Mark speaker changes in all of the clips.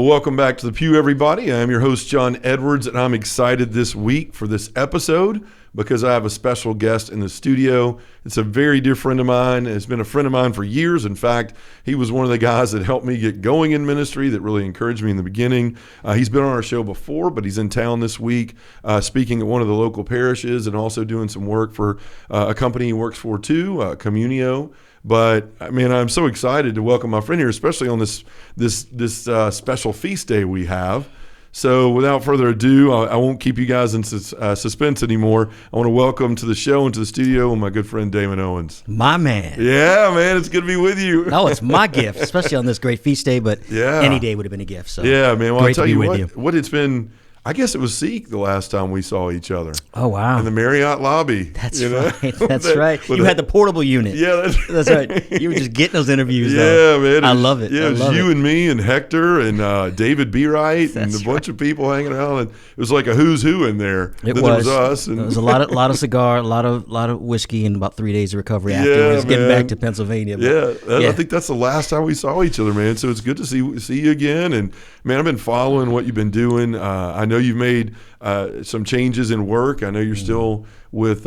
Speaker 1: Well, welcome back to The Pew, everybody. I'm your host, John Edwards, and I'm excited this week for this episode because I have a special guest in the studio. It's a very dear friend of mine. It's been a friend of mine for years. In fact, he was one of the guys that helped me get going in ministry, that really encouraged me in the beginning. He's been on our show before, but he's in town this week speaking at one of the local parishes and also doing some work for a company he works for too, Communio. But I mean, I'm so excited to welcome my friend here, especially on this special feast day we have. So without further ado, I won't keep you guys in suspense anymore. I want to welcome to the show and to the studio my good friend Damon Owens.
Speaker 2: My man.
Speaker 1: Yeah, man, it's good to be with you.
Speaker 2: Oh, it's my gift, especially on this great feast day, but any day would have been a gift. So
Speaker 1: yeah, man, well, I'll tell you
Speaker 2: what
Speaker 1: it's been. I guess it was Seek the last time we saw each other.
Speaker 2: Oh, wow.
Speaker 1: In the Marriott lobby.
Speaker 2: That's right. That's right. You had the portable unit.
Speaker 1: Yeah,
Speaker 2: that's right. You were just getting those interviews.
Speaker 1: Yeah, man.
Speaker 2: I love it.
Speaker 1: Yeah, it was you and me and Hector and David B. Wright and a bunch of people hanging around. And it was like a who's who in there.
Speaker 2: There
Speaker 1: was us. And
Speaker 2: it was a lot of cigar, a lot of whiskey, and about 3 days of recovery afterwards. Getting back to Pennsylvania.
Speaker 1: I think that's the last time we saw each other, man. So it's good to see you again. And man, I've been following what you've been doing. I know you've made some changes in work. I know you're still with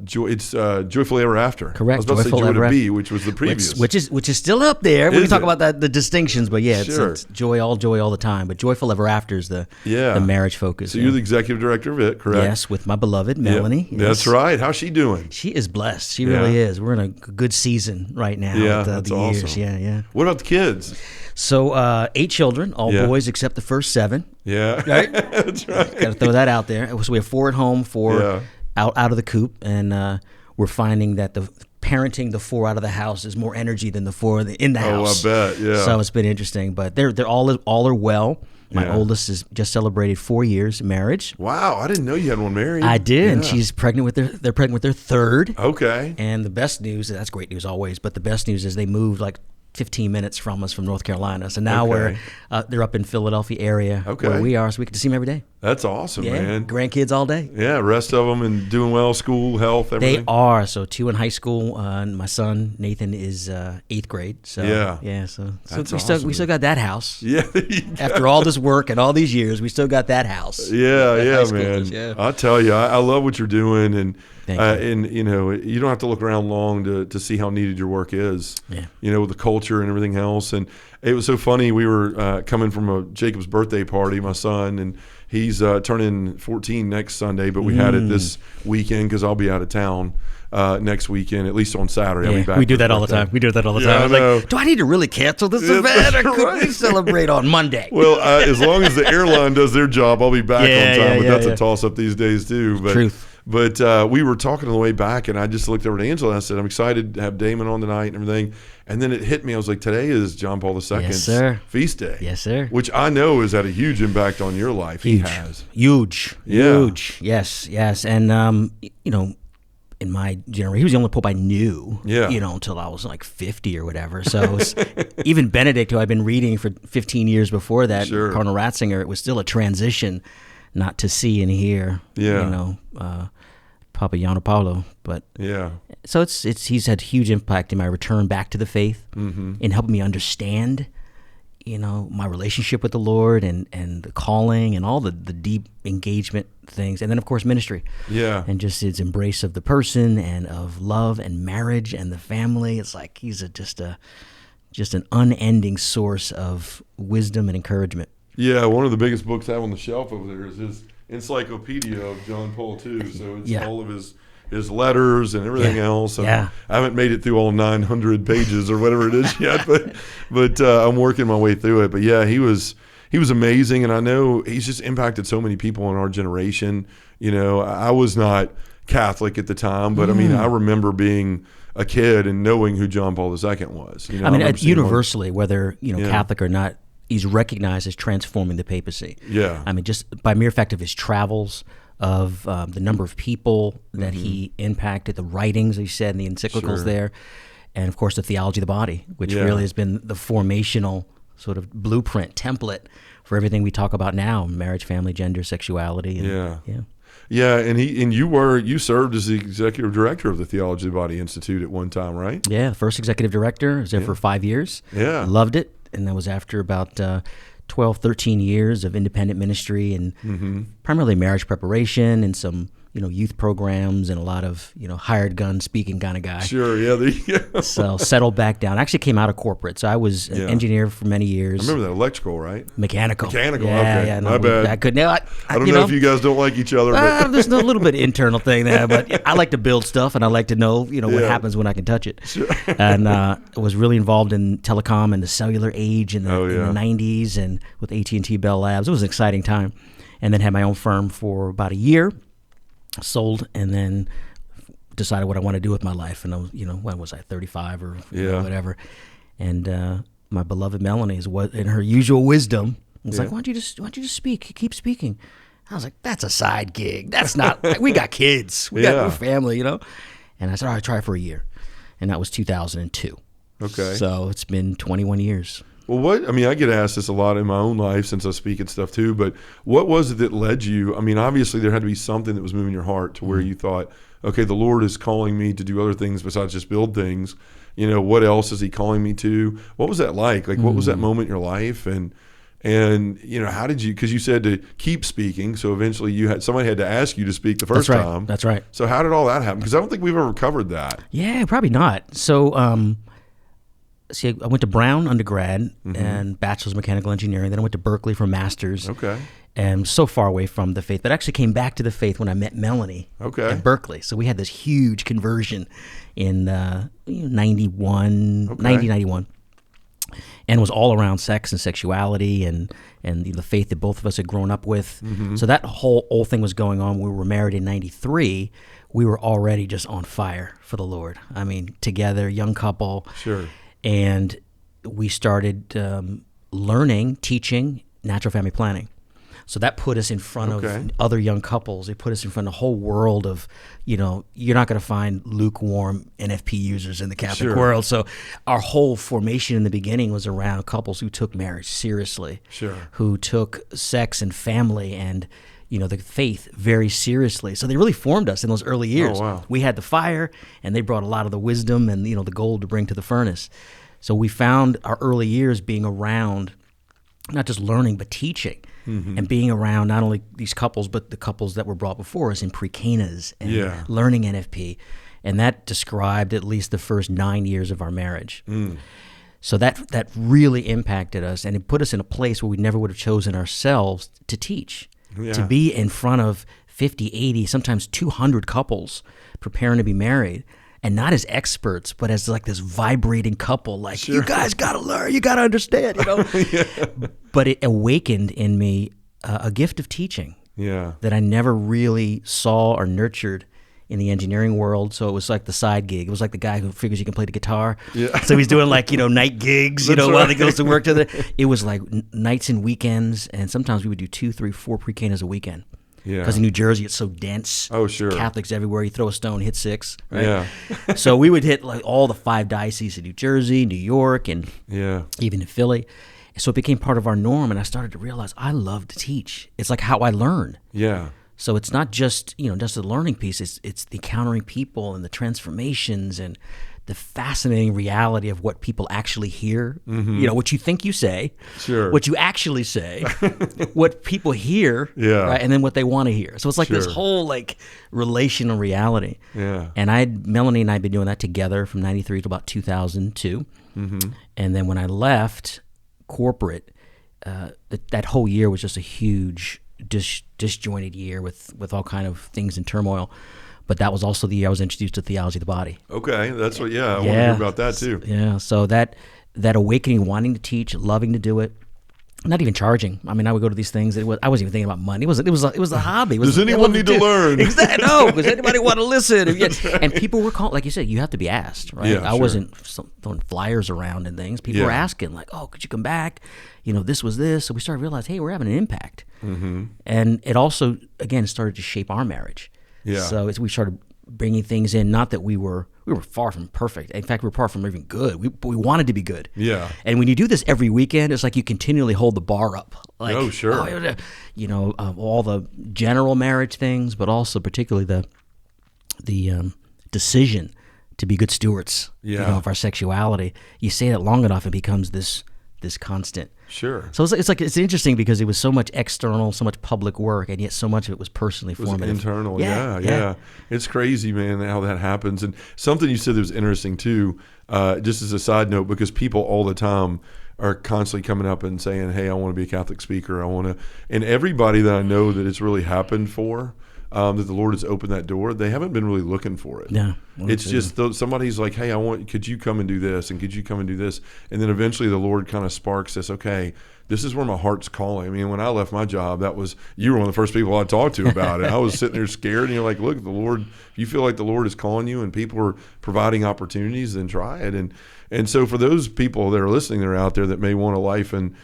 Speaker 1: Joyfully Ever After.
Speaker 2: Correct.
Speaker 1: I was about to say Joy to Be, which was the previous.
Speaker 2: Which is still up there. We can talk about the distinctions, but yeah, it's joy all the time. But Joyful Ever After is the marriage focus.
Speaker 1: So you're the executive director of it, correct?
Speaker 2: Yes, with my beloved Melanie.
Speaker 1: Yes. That's right. How's she doing?
Speaker 2: She is blessed. She really is. We're in a good season right now.
Speaker 1: Yeah,
Speaker 2: that's
Speaker 1: the awesome.
Speaker 2: Years. Yeah.
Speaker 1: What about the kids?
Speaker 2: So 8 children, all boys except the first 7.
Speaker 1: Yeah,
Speaker 2: right.
Speaker 1: That's right.
Speaker 2: Got to throw that out there. So we have 4 at home, 4 out of the coop, and we're finding that the parenting the 4 out of the house is more energy than the 4 in the house.
Speaker 1: Oh, I bet. Yeah.
Speaker 2: So it's been interesting, but they're all are well. My oldest has just celebrated 4 years marriage.
Speaker 1: Wow, I didn't know you had one married.
Speaker 2: I did, and she's pregnant with they're pregnant with their 3rd.
Speaker 1: Okay.
Speaker 2: And the best news, that's great news always, but the best news is they moved like 15 minutes from us from North Carolina. So now they're up in Philadelphia area where we are, so we get to see them every day.
Speaker 1: That's awesome, man.
Speaker 2: Grandkids all day.
Speaker 1: Yeah, rest of them and doing well, school, health, everything.
Speaker 2: They are. So 2 in high school. And my son, Nathan, is 8th grade. So so we still got that house.
Speaker 1: Yeah.
Speaker 2: After all this work and all these years, we still got that house.
Speaker 1: Yeah, man.
Speaker 2: Yeah.
Speaker 1: I tell you, I love what you're doing, and
Speaker 2: you.
Speaker 1: And you don't have to look around long to see how needed your work is.
Speaker 2: Yeah.
Speaker 1: With the culture and everything else. And it was so funny. We were coming from a Jacob's birthday party, my son, and he's turning 14 next Sunday, but we had it this weekend because I'll be out of town next weekend, at least on Saturday. I'll be back.
Speaker 2: We do that all the time. I was like, do I need to really cancel this event, or could we celebrate on Monday?
Speaker 1: Well, as long as the airline does their job, I'll be back on time. But that's a toss-up these days too. But,
Speaker 2: Truth.
Speaker 1: But we were talking on the way back, and I just looked over to Angela and I said, I'm excited to have Damon on tonight and everything. And then it hit me. I was like, today is John Paul II's feast day.
Speaker 2: Yes, sir.
Speaker 1: Which I know has had a huge impact on your life.
Speaker 2: Huge.
Speaker 1: He has.
Speaker 2: Huge.
Speaker 1: Yeah.
Speaker 2: Huge. Yes. And, in my generation, he was the only pope I knew, until I was like 50 or whatever. So even Benedict, who I'd been reading for 15 years before that, Cardinal Ratzinger, it was still a transition not to see and hear, Papa Gianna Paolo. But so he's had huge impact in my return back to the faith, in helping me understand, my relationship with the Lord and the calling and all the deep engagement things. And then, of course, ministry. Yeah. And just his embrace of the person and of love and marriage and the family. It's like he's just an unending source of wisdom and encouragement.
Speaker 1: Yeah, one of the biggest books I have on the shelf over there is his Encyclopedia of John Paul II. So it's all of his letters and everything else. And I haven't made it through all 900 pages or whatever it is yet, but I'm working my way through it. But yeah, he was amazing, and I know he's just impacted so many people in our generation. I was not Catholic at the time, but I mean, I remember being a kid and knowing who John Paul II was.
Speaker 2: I mean, universally, whether Catholic or not, he's recognized as transforming the papacy. Yeah. I mean, just by mere fact of his travels, of the number of people that he impacted, the writings he said, and the encyclicals there, and of course the theology of the body, which really has been the formational sort of blueprint, template for everything we talk about now: marriage, family, gender, sexuality. And,
Speaker 1: Yeah, and you served as the executive director of the Theology of the Body Institute at one time, right?
Speaker 2: Yeah, the first executive director. I was there for 5 years.
Speaker 1: Yeah.
Speaker 2: Loved it. And that was after about 12, 13 years of independent ministry and primarily marriage preparation and some, youth programs and a lot of, hired gun speaking kind of guy.
Speaker 1: Sure, yeah. There you go.
Speaker 2: So settled back down. I actually came out of corporate. So I was an engineer for many years.
Speaker 1: I remember that. Electrical, right?
Speaker 2: Mechanical.
Speaker 1: Okay.
Speaker 2: Yeah,
Speaker 1: My bad.
Speaker 2: I couldn't. I
Speaker 1: don't know if you guys don't like each other. But
Speaker 2: there's a little bit of internal thing there, but I like to build stuff and I like to know, what happens when I can touch it.
Speaker 1: Sure.
Speaker 2: And I was really involved in telecom and the cellular age in the 90s and with AT&T Bell Labs. It was an exciting time. And then had my own firm for about a year. Sold, and then decided what I want to do with my life. And I was, when was I, 35 or whatever? And my beloved Melanie is in her usual wisdom was like, why don't you just speak? Keep speaking. I was like, that's a side gig. That's not. We got kids. We got a family, And I said, all right, try it for a year, and that was 2002.
Speaker 1: Okay.
Speaker 2: So it's been 21 years.
Speaker 1: Well, I get asked this a lot in my own life since I speak and stuff too, but what was it that led you? Obviously there had to be something that was moving your heart to where you thought, okay, the Lord is calling me to do other things besides just build things. What else is he calling me to? What was that like? Like, what was that moment in your life? And how did you, because you said to keep speaking, so eventually somebody had to ask you to speak the first time.
Speaker 2: That's right.
Speaker 1: So how did all that happen? Because I don't think we've ever covered that.
Speaker 2: Yeah, probably not. So, I went to Brown undergrad and bachelor's of mechanical engineering. Then I went to Berkeley for master's.
Speaker 1: Okay.
Speaker 2: And so far away from the faith, but actually came back to the faith when I met Melanie at Berkeley. So we had this huge conversion in 91, and it was all around sex and sexuality and the faith that both of us had grown up with. So that whole thing was going on. We were married in 93. We were already just on fire for the Lord. Together, young couple.
Speaker 1: Sure.
Speaker 2: And we started learning, teaching natural family planning. So that put us in front of other young couples. It put us in front of a whole world of, you're not going to find lukewarm NFP users in the Catholic world. So our whole formation in the beginning was around couples who took marriage seriously, who took sex and family and the faith very seriously. So they really formed us in those early years.
Speaker 1: Oh, wow.
Speaker 2: We had the fire, and they brought a lot of the wisdom and the gold to bring to the furnace. So we found our early years being around not just learning but teaching, and being around not only these couples but the couples that were brought before us in pre-Canas and learning NFP, and that described at least the first 9 years of our marriage. So that really impacted us, and it put us in a place where we never would have chosen ourselves to teach. To be in front of 50, 80, sometimes 200 couples preparing to be married, and not as experts, but as like this vibrating couple, like, you guys got to learn, you got to understand, But it awakened in me a gift of teaching that I never really saw or nurtured in the engineering world. So it was like the side gig. It was like the guy who figures he can play the guitar. So he's doing like, night gigs, while he goes to work. It was like nights and weekends. And sometimes we would do 2, 3, 4 pre-Canas a weekend. Because in New Jersey, it's so dense.
Speaker 1: Oh, sure.
Speaker 2: Catholics everywhere. You throw a stone, hit 6. Right?
Speaker 1: Yeah.
Speaker 2: So we would hit like all the 5 dioceses in New Jersey, New York, and even in Philly. So it became part of our norm. And I started to realize I love to teach. It's like how I learn.
Speaker 1: Yeah.
Speaker 2: So it's not just, just the learning piece. It's the encountering people and the transformations and the fascinating reality of what people actually hear. What you think you say, what you actually say, what people hear, right? And then what they want to hear. So it's like this whole like relational reality. And Melanie and I had been doing that together from 93 to about 2002. And then when I left corporate, that whole year was just a huge disjointed year with all kind of things in turmoil. But that was also the year I was introduced to theology of the body. Okay,
Speaker 1: that's what. I want to hear about that too.
Speaker 2: Yeah, so that awakening, wanting to teach, loving to do it, not even charging. I would go to these things. I wasn't even thinking about money. It was a hobby.
Speaker 1: Does anyone need to learn?
Speaker 2: Exactly. No, does anybody want to listen? And people were calling, like you said, you have to be asked, right? I wasn't throwing flyers around and things. People were asking, like, "Oh, could you come back? This was this." So we started to realize, hey, we're having an impact. And it also, again, started to shape our marriage. So we started bringing things in. Not that we were far from perfect. In fact, we were far from even good. We wanted to be good. And when you do this every weekend, it's like you continually hold the bar up. Like, all the general marriage things, but also particularly the decision to be good stewards of our sexuality. You say that long enough, it becomes this this constant.
Speaker 1: Sure.
Speaker 2: So it's interesting because it was so much external, so much public work, and yet so much of it was personally formative.
Speaker 1: Internal, yeah. It's crazy, man, how that happens. And something you said that was interesting too, just as a side note, because people all the time are constantly coming up and saying, hey, I want to be a Catholic speaker. And everybody that I know that it's really happened for, that the Lord has opened that door, they haven't been really looking for it.
Speaker 2: Yeah,
Speaker 1: it's just somebody's like, hey, could you come and do this? And could you come and do this? And then eventually the Lord kind of sparks this, okay, this is where my heart's calling. I mean, when I left my job, you were one of the first people I talked to about it. I was sitting there scared, and you're like, look, the Lord, if you feel like the Lord is calling you and people are providing opportunities, then try it. And so for those people that are listening, that are out there that may want a life in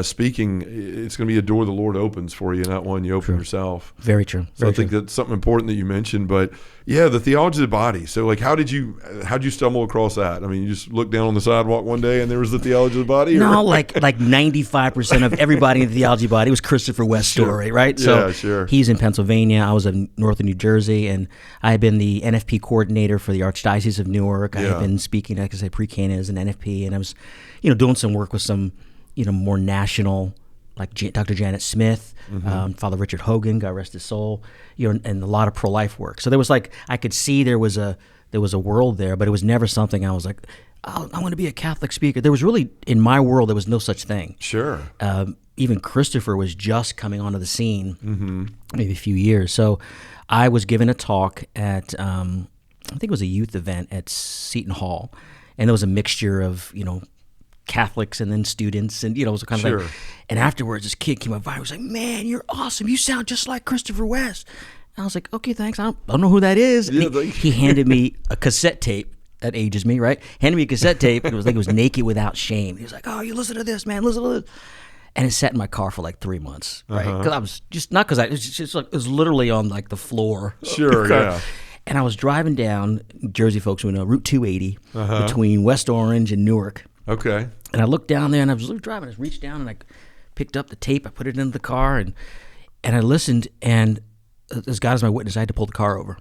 Speaker 1: speaking, it's going to be a door the Lord opens for you, not one you open yourself.
Speaker 2: Very true.
Speaker 1: So I think that's something important that you mentioned. But yeah, the theology of the body. So like, how'd you stumble across that? I mean, you just looked down on the sidewalk one day and there was the theology of the body?
Speaker 2: No, like 95% of everybody in the theology body was Christopher West's story, right? So
Speaker 1: sure.
Speaker 2: He's in Pennsylvania. I was in north of New Jersey, and I had been the NFP coordinator for the Archdiocese of Newark. I had been speaking, like I said, pre-Cana as an NFP, and I was, doing some work with some, more national, like Dr. Janet Smith, Father Richard Hogan, God rest his soul, and a lot of pro-life work. So there was I could see there was a world there, but it was never something I was like, oh, I want to be a Catholic speaker. There was really, in my world, there was no such thing.
Speaker 1: Sure.
Speaker 2: Even Christopher was just coming onto the scene, maybe a few years. So I was given a talk at, I think it was a youth event at Seton Hall, and there was a mixture of, Catholics and then students, and it was kind of like, and afterwards this kid came up by, he was like, man, you're awesome, you sound just like Christopher West. And I was like, okay, thanks, I don't know who that is. He handed me a cassette tape. That ages me, right? Handed me a cassette tape, and it was like it was Naked Without Shame. He was like, oh, you listen to this, man, listen to this. And it sat in my car for like 3 months, right? Because I was just, not because it was just like, it was literally on like the floor.
Speaker 1: Sure, yeah.
Speaker 2: And I was driving down, Jersey folks would know, Route 280 between West Orange and Newark.
Speaker 1: Okay.
Speaker 2: And I looked down there, and I was driving. I reached down, and I picked up the tape. I put it into the car, and I listened. And as God is my witness, I had to pull the car over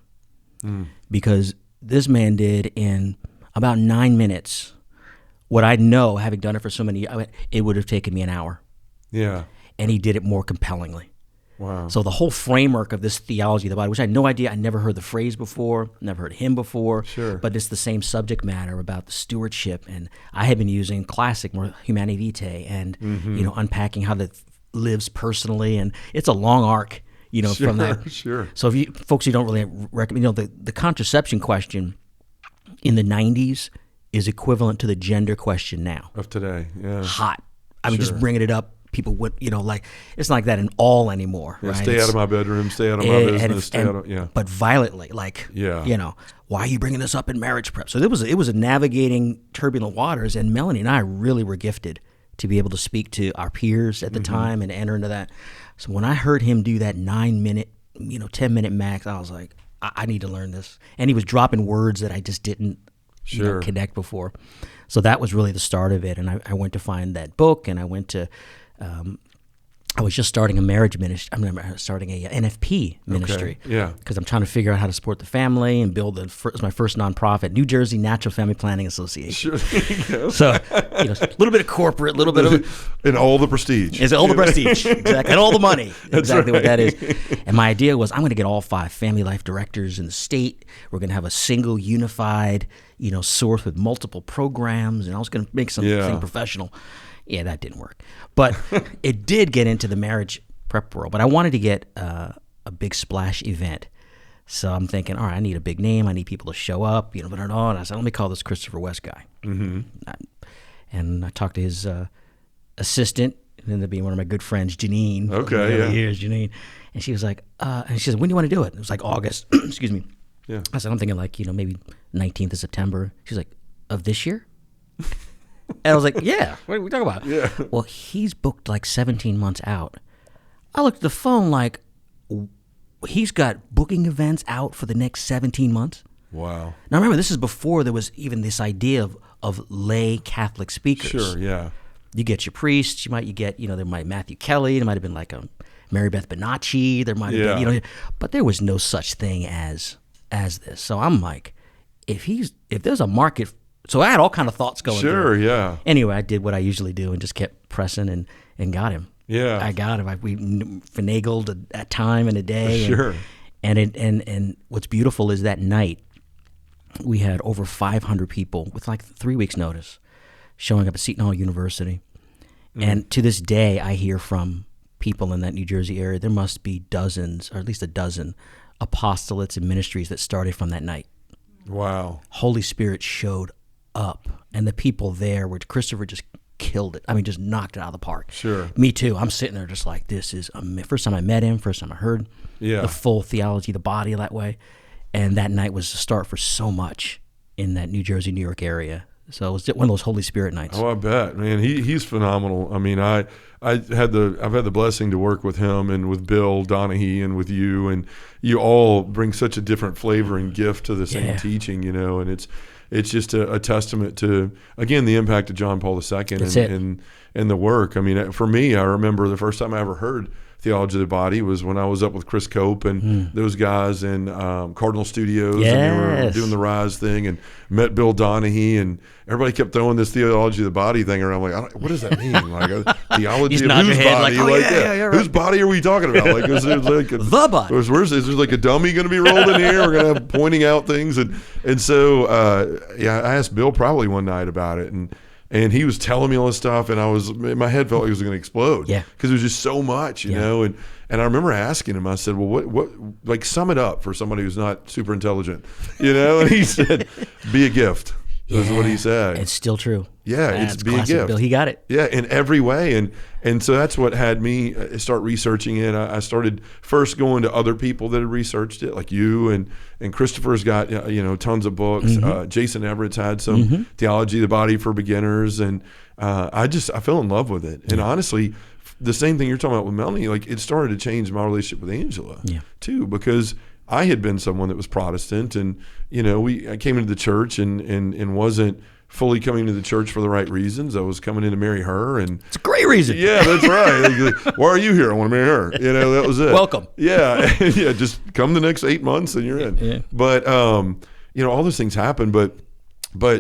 Speaker 2: because this man did in about 9 minutes what I know, having done it for so many years, it would have taken me an hour.
Speaker 1: Yeah.
Speaker 2: And he did it more compellingly.
Speaker 1: Wow.
Speaker 2: So the whole framework of this theology of the body, which I had no idea, I never heard the phrase before, never heard him before, but it's the same subject matter about the stewardship. And I had been using classic, more Humanae Vitae, and unpacking how that lives personally. And it's a long arc, from that.
Speaker 1: Sure.
Speaker 2: So if folks who don't really recommend, the contraception question in the 90s is equivalent to the gender question now.
Speaker 1: Of today, yeah.
Speaker 2: Hot. I mean, just bringing it up. People would, it's not like that in all anymore, right?
Speaker 1: Stay out of my bedroom, stay out of my business,
Speaker 2: but violently, why are you bringing this up in marriage prep? So it was a navigating turbulent waters, and Melanie and I really were gifted to be able to speak to our peers at the time and enter into that. So when I heard him do that 9 minute, 10 minute max, I was like, I need to learn this. And he was dropping words that I just didn't connect before. So that was really the start of it. And I went to find that book, and I went to, I was just starting a marriage ministry. I'm starting a NFP ministry.
Speaker 1: Okay. Yeah.
Speaker 2: Because I'm trying to figure out how to support the family and build my first nonprofit, New Jersey Natural Family Planning Association.
Speaker 1: Sure.
Speaker 2: So, a little bit of corporate, a little bit of...
Speaker 1: And all the prestige.
Speaker 2: It's all the prestige. Exactly. And all the money. Exactly what that is. And my idea was, I'm going to get all 5 family life directors in the state. We're going to have a single, unified, source with multiple programs. And I was going to make something professional. Yeah, that didn't work. But it did get into the marriage prep world. But I wanted to get a big splash event. So I'm thinking, all right, I need a big name. I need people to show up. And I said, let me call this Christopher West guy. And I talked to his assistant, who ended up being one of my good friends, Janine.
Speaker 1: Okay, yeah.
Speaker 2: Years, Janine. And she was like, and she said, when do you want to do it? It was like August. Excuse me.
Speaker 1: Yeah.
Speaker 2: I said, I'm thinking like, maybe 19th of September. She's like, of this year? And I was like, yeah, what are we talking about?
Speaker 1: Yeah.
Speaker 2: Well, he's booked like 17 months out. I looked at the phone like, he's got booking events out for the next 17 months.
Speaker 1: Wow.
Speaker 2: Now remember, this is before there was even this idea of lay Catholic speakers.
Speaker 1: Sure, yeah.
Speaker 2: You get your priests, there might Matthew Kelly, there might have been like a Mary Beth Bonacci, there might have been, but there was no such thing as this. So I'm like, if there's a market So I had all kind of thoughts going through.
Speaker 1: Sure, yeah.
Speaker 2: Anyway, I did what I usually do and just kept pressing and got him.
Speaker 1: Yeah.
Speaker 2: I got him. We finagled a time and a day.
Speaker 1: Sure.
Speaker 2: And what's beautiful is that night we had over 500 people with like 3 weeks notice showing up at Seton Hall University. And to this day, I hear from people in that New Jersey area, there must be dozens, or at least a dozen, apostolates and ministries that started from that night.
Speaker 1: Wow.
Speaker 2: Holy Spirit showed up, and the people there were, Christopher just killed it. I mean, just knocked it out of the park.
Speaker 1: Sure.
Speaker 2: Me too. I'm sitting there just like, this is, first time I met him, first time I heard the full theology of the body that way. And that night was the start for so much in that New Jersey, New York area. So it was one of those Holy Spirit nights.
Speaker 1: Oh, I bet, man. He's phenomenal. I mean, I've had the blessing to work with him and with Bill Donahue and with you, and you all bring such a different flavor and gift to the same teaching, and it's just a testament to, again, the impact of John Paul II and the work. I mean, for me, I remember the first time I ever heard theology of the body was when I was up with Chris Cope and those guys in Cardinal Studios, and they were doing the Rise thing, and met Bill Donahue, and everybody kept throwing this theology of the body thing around. Like, what does that mean? Like, theology of whose body? Right. Whose body are we talking about? Like, is it like
Speaker 2: the body?
Speaker 1: Is there like a dummy going to be rolled in here? We're going to have pointing out things, and so I asked Bill probably one night about it, and he was telling me all this stuff, and my head felt like it was going to explode.
Speaker 2: Yeah.
Speaker 1: Because it was just so much, you know. And I remember asking him, I said, well, what, like, sum it up for somebody who's not super intelligent, And he said, be a gift. Is what he said.
Speaker 2: It's still true.
Speaker 1: Yeah, it's be a gift.
Speaker 2: Bill, he got it.
Speaker 1: Yeah, in every way. And so that's what had me start researching it. I started first going to other people that had researched it, like you, and Christopher's got tons of books. Jason Everett's had some theology of the body for beginners, and I fell in love with it. And honestly, the same thing you're talking about with Melanie, like, it started to change my relationship with Angela too, because I had been someone that was Protestant, and I came into the church and wasn't fully coming to the church for the right reasons. I was coming in to marry her, and
Speaker 2: it's a great reason.
Speaker 1: Yeah, that's right. Like, why are you here? I want to marry her. That was it.
Speaker 2: Welcome.
Speaker 1: Yeah, yeah. Just come the next 8 months and you're in. Yeah. But all those things happen. But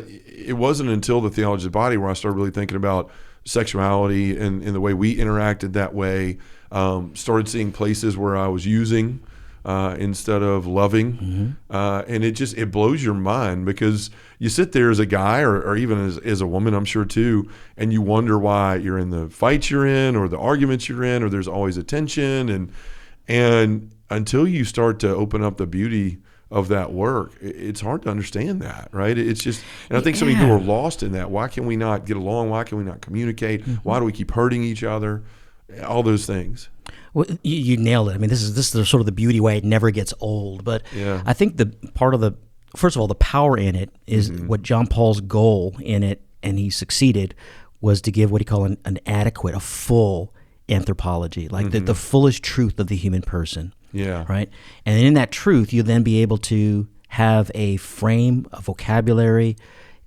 Speaker 1: it wasn't until the theology of the body where I started really thinking about sexuality and the way we interacted that way. Started seeing places where I was using instead of loving. And it blows your mind, because you sit there as a guy or even as a woman, I'm sure too, and you wonder why you're in the fights you're in or the arguments you're in, or there's always a tension. And until you start to open up the beauty of that work, it's hard to understand that, right? It's just, and I think so many people are lost in that. Why can we not get along? Why can we not communicate? Why do we keep hurting each other? All those things.
Speaker 2: Well, you nailed it. I mean, this is sort of the beauty way. It never gets old. But I think the part of first of all, the power in it is what John Paul's goal in it, and he succeeded, was to give what he called an adequate, a full anthropology, like the fullest truth of the human person. Yeah. Right? And in that truth, you'll then be able to have a frame, a vocabulary,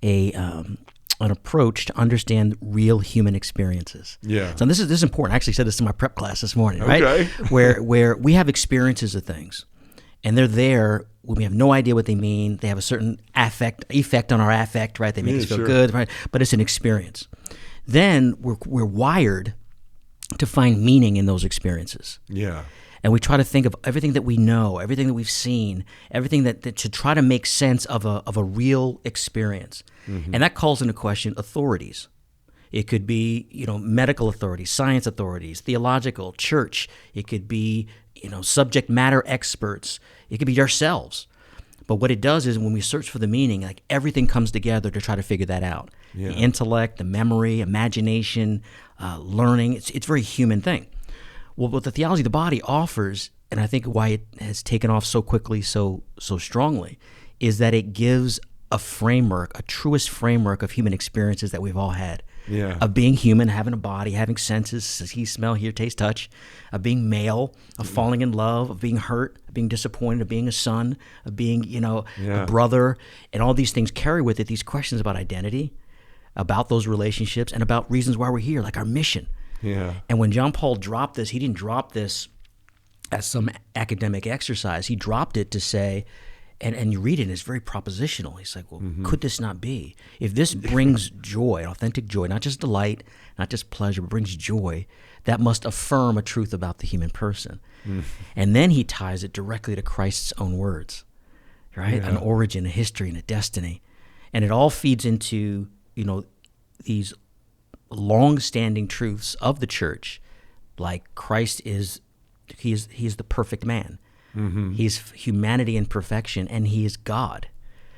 Speaker 2: an approach to understand real human experiences. Yeah. So this is important. I actually said this in my prep class this morning, right? Okay. where we have experiences of things, and they're there when we have no idea what they mean. They have a certain effect on our affect, right? They make us feel good, right? But it's an experience. Then we're wired to find meaning in those experiences. Yeah. And we try to think of everything that we know, everything that we've seen, everything that to try to make sense of a real experience. And that calls into question authorities. It could be, medical authorities, science authorities, theological, church. It could be, subject matter experts. It could be ourselves. But what it does is when we search for the meaning, like, everything comes together to try to figure that out. Yeah. The intellect, the memory, imagination, learning. It's a very human thing. Well, what the theology of the body offers, and I think why it has taken off so quickly, so strongly, is that it gives a framework, a truest framework of human experiences that we've all had. Yeah. Of being human, having a body, having senses, see, smell, hear, taste, touch, of being male, of falling in love, of being hurt, of being disappointed, of being a son, of being, a brother, and all these things carry with it these questions about identity, about those relationships, and about reasons why we're here, like our mission. Yeah. And when John Paul dropped this, he didn't drop this as some academic exercise. He dropped it to say, And you read it, and it's very propositional. He's like, well, could this not be? If this brings joy, authentic joy, not just delight, not just pleasure, but brings joy, that must affirm a truth about the human person. And then he ties it directly to Christ's own words, right?
Speaker 1: Yeah.
Speaker 2: An origin, a history, and a destiny. And it all feeds into, these long-standing truths of the church, like Christ is the perfect man. He's humanity in perfection, and he is God.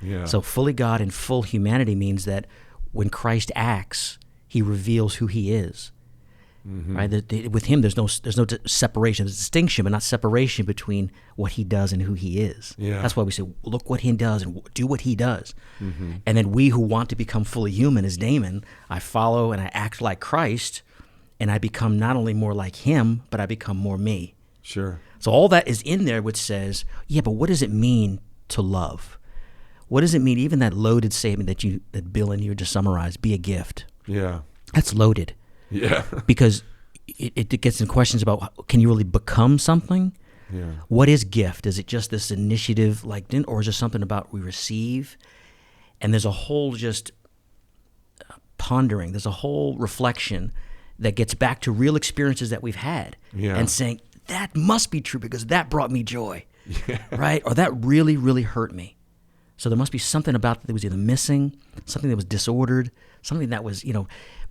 Speaker 1: Yeah.
Speaker 2: So fully God and full humanity means that when Christ acts, he reveals who he is. Right? With him, there's no separation. There's distinction, but not separation between what he does and who he is.
Speaker 1: Yeah.
Speaker 2: That's why we say, look what he does and do what he does. And then we who want to become fully human, as Damon, I follow and I act like Christ, and I become not only more like him, but I become more me.
Speaker 1: Sure.
Speaker 2: So all that is in there, which says, yeah, but what does it mean to love? What does it mean, even that loaded statement that Bill and you just summarized, be a gift?
Speaker 1: Yeah.
Speaker 2: That's loaded.
Speaker 1: Yeah.
Speaker 2: Because it gets in questions about, can you really become something?
Speaker 1: Yeah.
Speaker 2: What is gift? Is it just this initiative, or is there something about we receive? And there's a whole just pondering. There's a whole reflection that gets back to real experiences that we've had, and saying, that must be true because that brought me joy, right? Or that really, really hurt me. So there must be something about that was either missing, something that was disordered, something that was,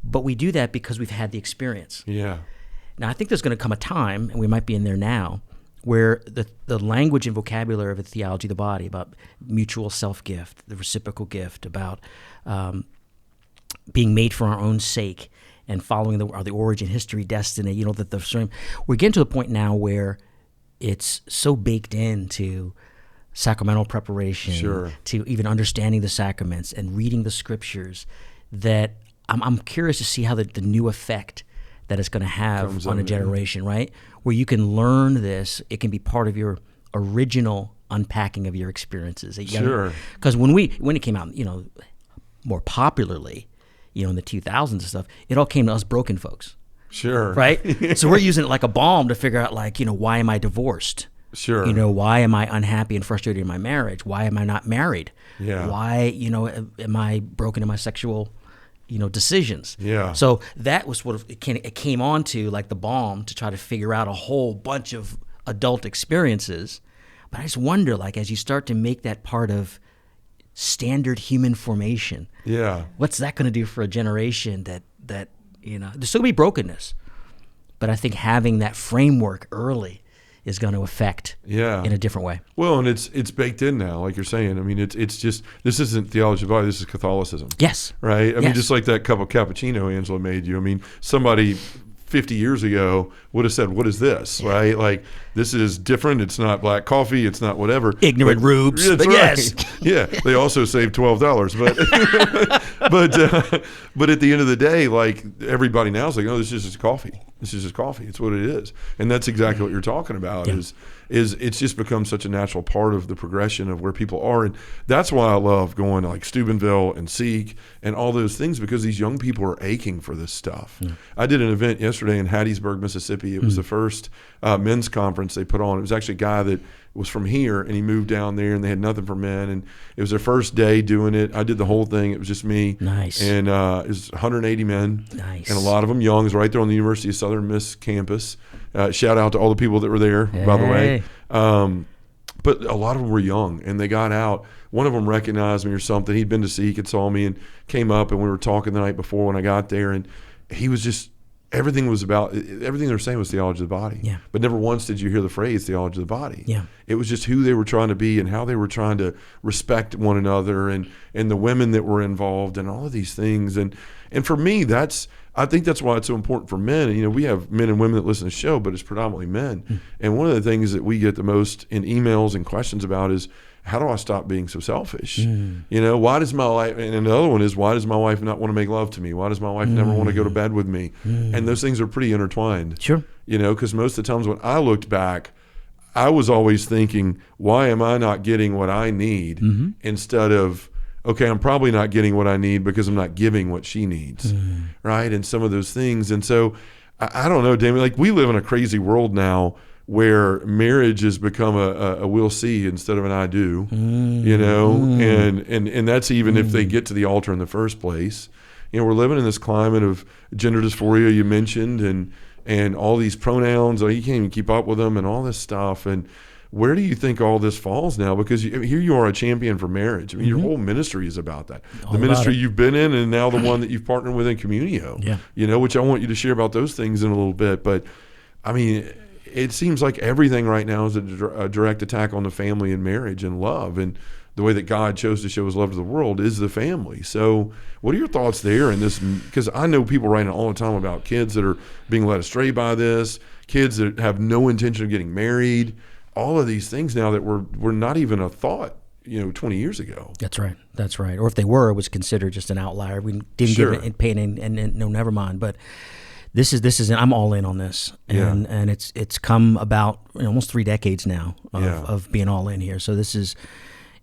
Speaker 2: but we do that because we've had the experience.
Speaker 1: Yeah.
Speaker 2: Now, I think there's going to come a time, and we might be in there now, where the language and vocabulary of the theology of the body, about mutual self-gift, the reciprocal gift, about being made for our own sake, and following the origin, history, destiny, that we're getting to the point now where it's so baked into sacramental preparation, to even understanding the sacraments and reading the scriptures, that I'm curious to see how the new effect that it's going to have on a generation, right? Where you can learn this, it can be part of your original unpacking of your experiences. Because when it came out, more popularly, in the 2000s and stuff, it all came to us broken folks.
Speaker 1: Sure.
Speaker 2: Right? So we're using it like a balm to figure out, why am I divorced?
Speaker 1: Sure.
Speaker 2: Why am I unhappy and frustrated in my marriage? Why am I not married?
Speaker 1: Yeah.
Speaker 2: Why, am I broken in my sexual, decisions?
Speaker 1: Yeah.
Speaker 2: So that was what it came on to, like the balm, to try to figure out a whole bunch of adult experiences. But I just wonder, as you start to make that part of standard human formation, what's that going to do for a generation that there's still going to be brokenness, but I think having that framework early is going to affect in a different way.
Speaker 1: Well, and it's baked in now, like you're saying. I mean, it's just, this isn't theology of the body, this is Catholicism.
Speaker 2: Yes.
Speaker 1: Right? I mean, just like that cup of cappuccino Angela made you. I mean, somebody 50 years ago would have said, what is this, right? Like, this is different. It's not black coffee. It's not whatever.
Speaker 2: Ignorant rubes.
Speaker 1: But
Speaker 2: right.
Speaker 1: Yes. Yeah. They also saved $12. But at the end of the day, everybody now is like, oh, this is just coffee. This is just coffee. It's what it is. And that's exactly what you're talking about is it's just become such a natural part of the progression of where people are. And that's why I love going to Steubenville and Seek and all those things, because these young people are aching for this stuff. I did an event yesterday in Hattiesburg, Mississippi. It was the first men's conference they put on. It was actually a guy that was from here, and he moved down there, and they had nothing for men, and it was their first day doing it. I did the whole thing. It was just me.
Speaker 2: Nice.
Speaker 1: And it was 180 men.
Speaker 2: Nice.
Speaker 1: And a lot of them young. It was right there on the University of Southern Miss campus. Shout out to all the people that were there, by the way. But a lot of them were young, and they got out. One of them recognized me or something. He'd been to Seek and saw me and came up, and we were talking the night before when I got there, and he was just, everything they were saying was theology of the body.
Speaker 2: Yeah.
Speaker 1: But never once did you hear the phrase theology of the body.
Speaker 2: Yeah. It
Speaker 1: was just who they were trying to be and how they were trying to respect one another, and the women that were involved and all of these things. And for me, I think that's why it's so important for men. And, we have men and women that listen to the show, but it's predominantly men. And one of the things that we get the most in emails and questions about is, how do I stop being so selfish? Why does my wife, and another one is, why does my wife not want to make love to me? Why does my wife never want to go to bed with me? And those things are pretty intertwined.
Speaker 2: Sure.
Speaker 1: Because most of the times when I looked back, I was always thinking, why am I not getting what I need? Instead of, okay, I'm probably not getting what I need because I'm not giving what she needs, right? And some of those things. And so, I don't know, Damon, we live in a crazy world now where marriage has become a we'll see instead of an I do, and that's even if they get to the altar in the first place. We're living in this climate of gender dysphoria you mentioned, and all these pronouns, you can't even keep up with them and all this stuff. And where do you think all this falls now? Because here you are, a champion for marriage. I mean, your whole ministry is about that. The ministry you've been in, and now the one that you've partnered with in Communio, which I want you to share about those things in a little bit. But I mean, it seems like everything right now is a direct attack on the family and marriage and love. And the way that God chose to show his love to the world is the family. So what are your thoughts there in this? Because I know people writing all the time about kids that are being led astray by this, kids that have no intention of getting married, all of these things now that were not even a thought, 20 years ago.
Speaker 2: That's right. Or if they were, it was considered just an outlier. We didn't give it pain and no, never mind. But this is I'm all in on this, and it's come about almost 3 decades now of being all in here. So this is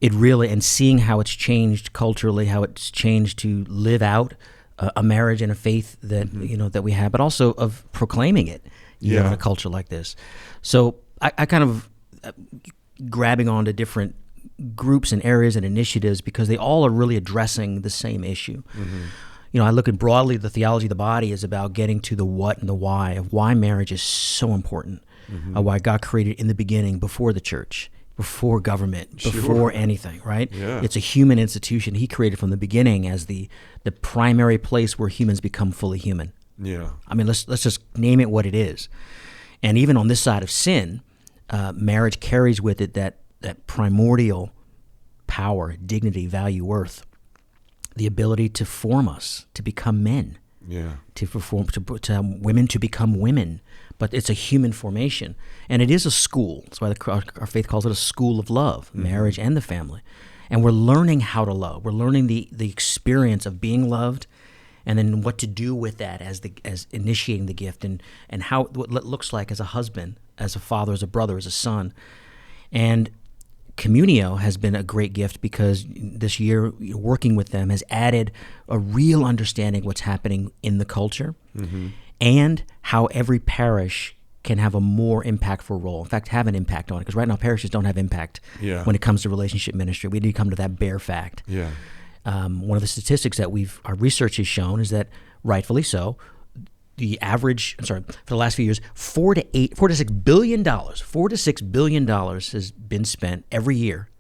Speaker 2: it really, and seeing how it's changed culturally, how it's changed to live out a marriage and a faith that that we have, but also of proclaiming it in a culture like this. So I kind of grabbing onto different groups and areas and initiatives because they all are really addressing the same issue. I look at broadly, the theology of the body is about getting to the what and the why of why marriage is so important, why God created in the beginning, before the church, before government, before anything, right? Yeah. It's a human institution he created from the beginning as the primary place where humans become fully human.
Speaker 1: Yeah.
Speaker 2: I mean, let's just name it what it is. And even on this side of sin, marriage carries with it that primordial power, dignity, value, worth, the ability to form us, to become men, to women to become women. But it's a human formation, and it is a school. That's why our faith calls it a school of love, marriage and the family. And we're learning how to love. We're learning the experience of being loved, and then what to do with that as initiating the gift, and what it looks like as a husband, as a father, as a brother, as a son. And Communio has been a great gift because this year working with them has added a real understanding of what's happening in the culture and how every parish can have a more impactful role. In fact, have an impact on it, because right now parishes don't have impact when it comes to relationship ministry. We need to come to that bare fact.
Speaker 1: Yeah.
Speaker 2: One of the statistics that our research has shown is that, rightfully so, the average, for the last few years, $4 to $6 billion has been spent every year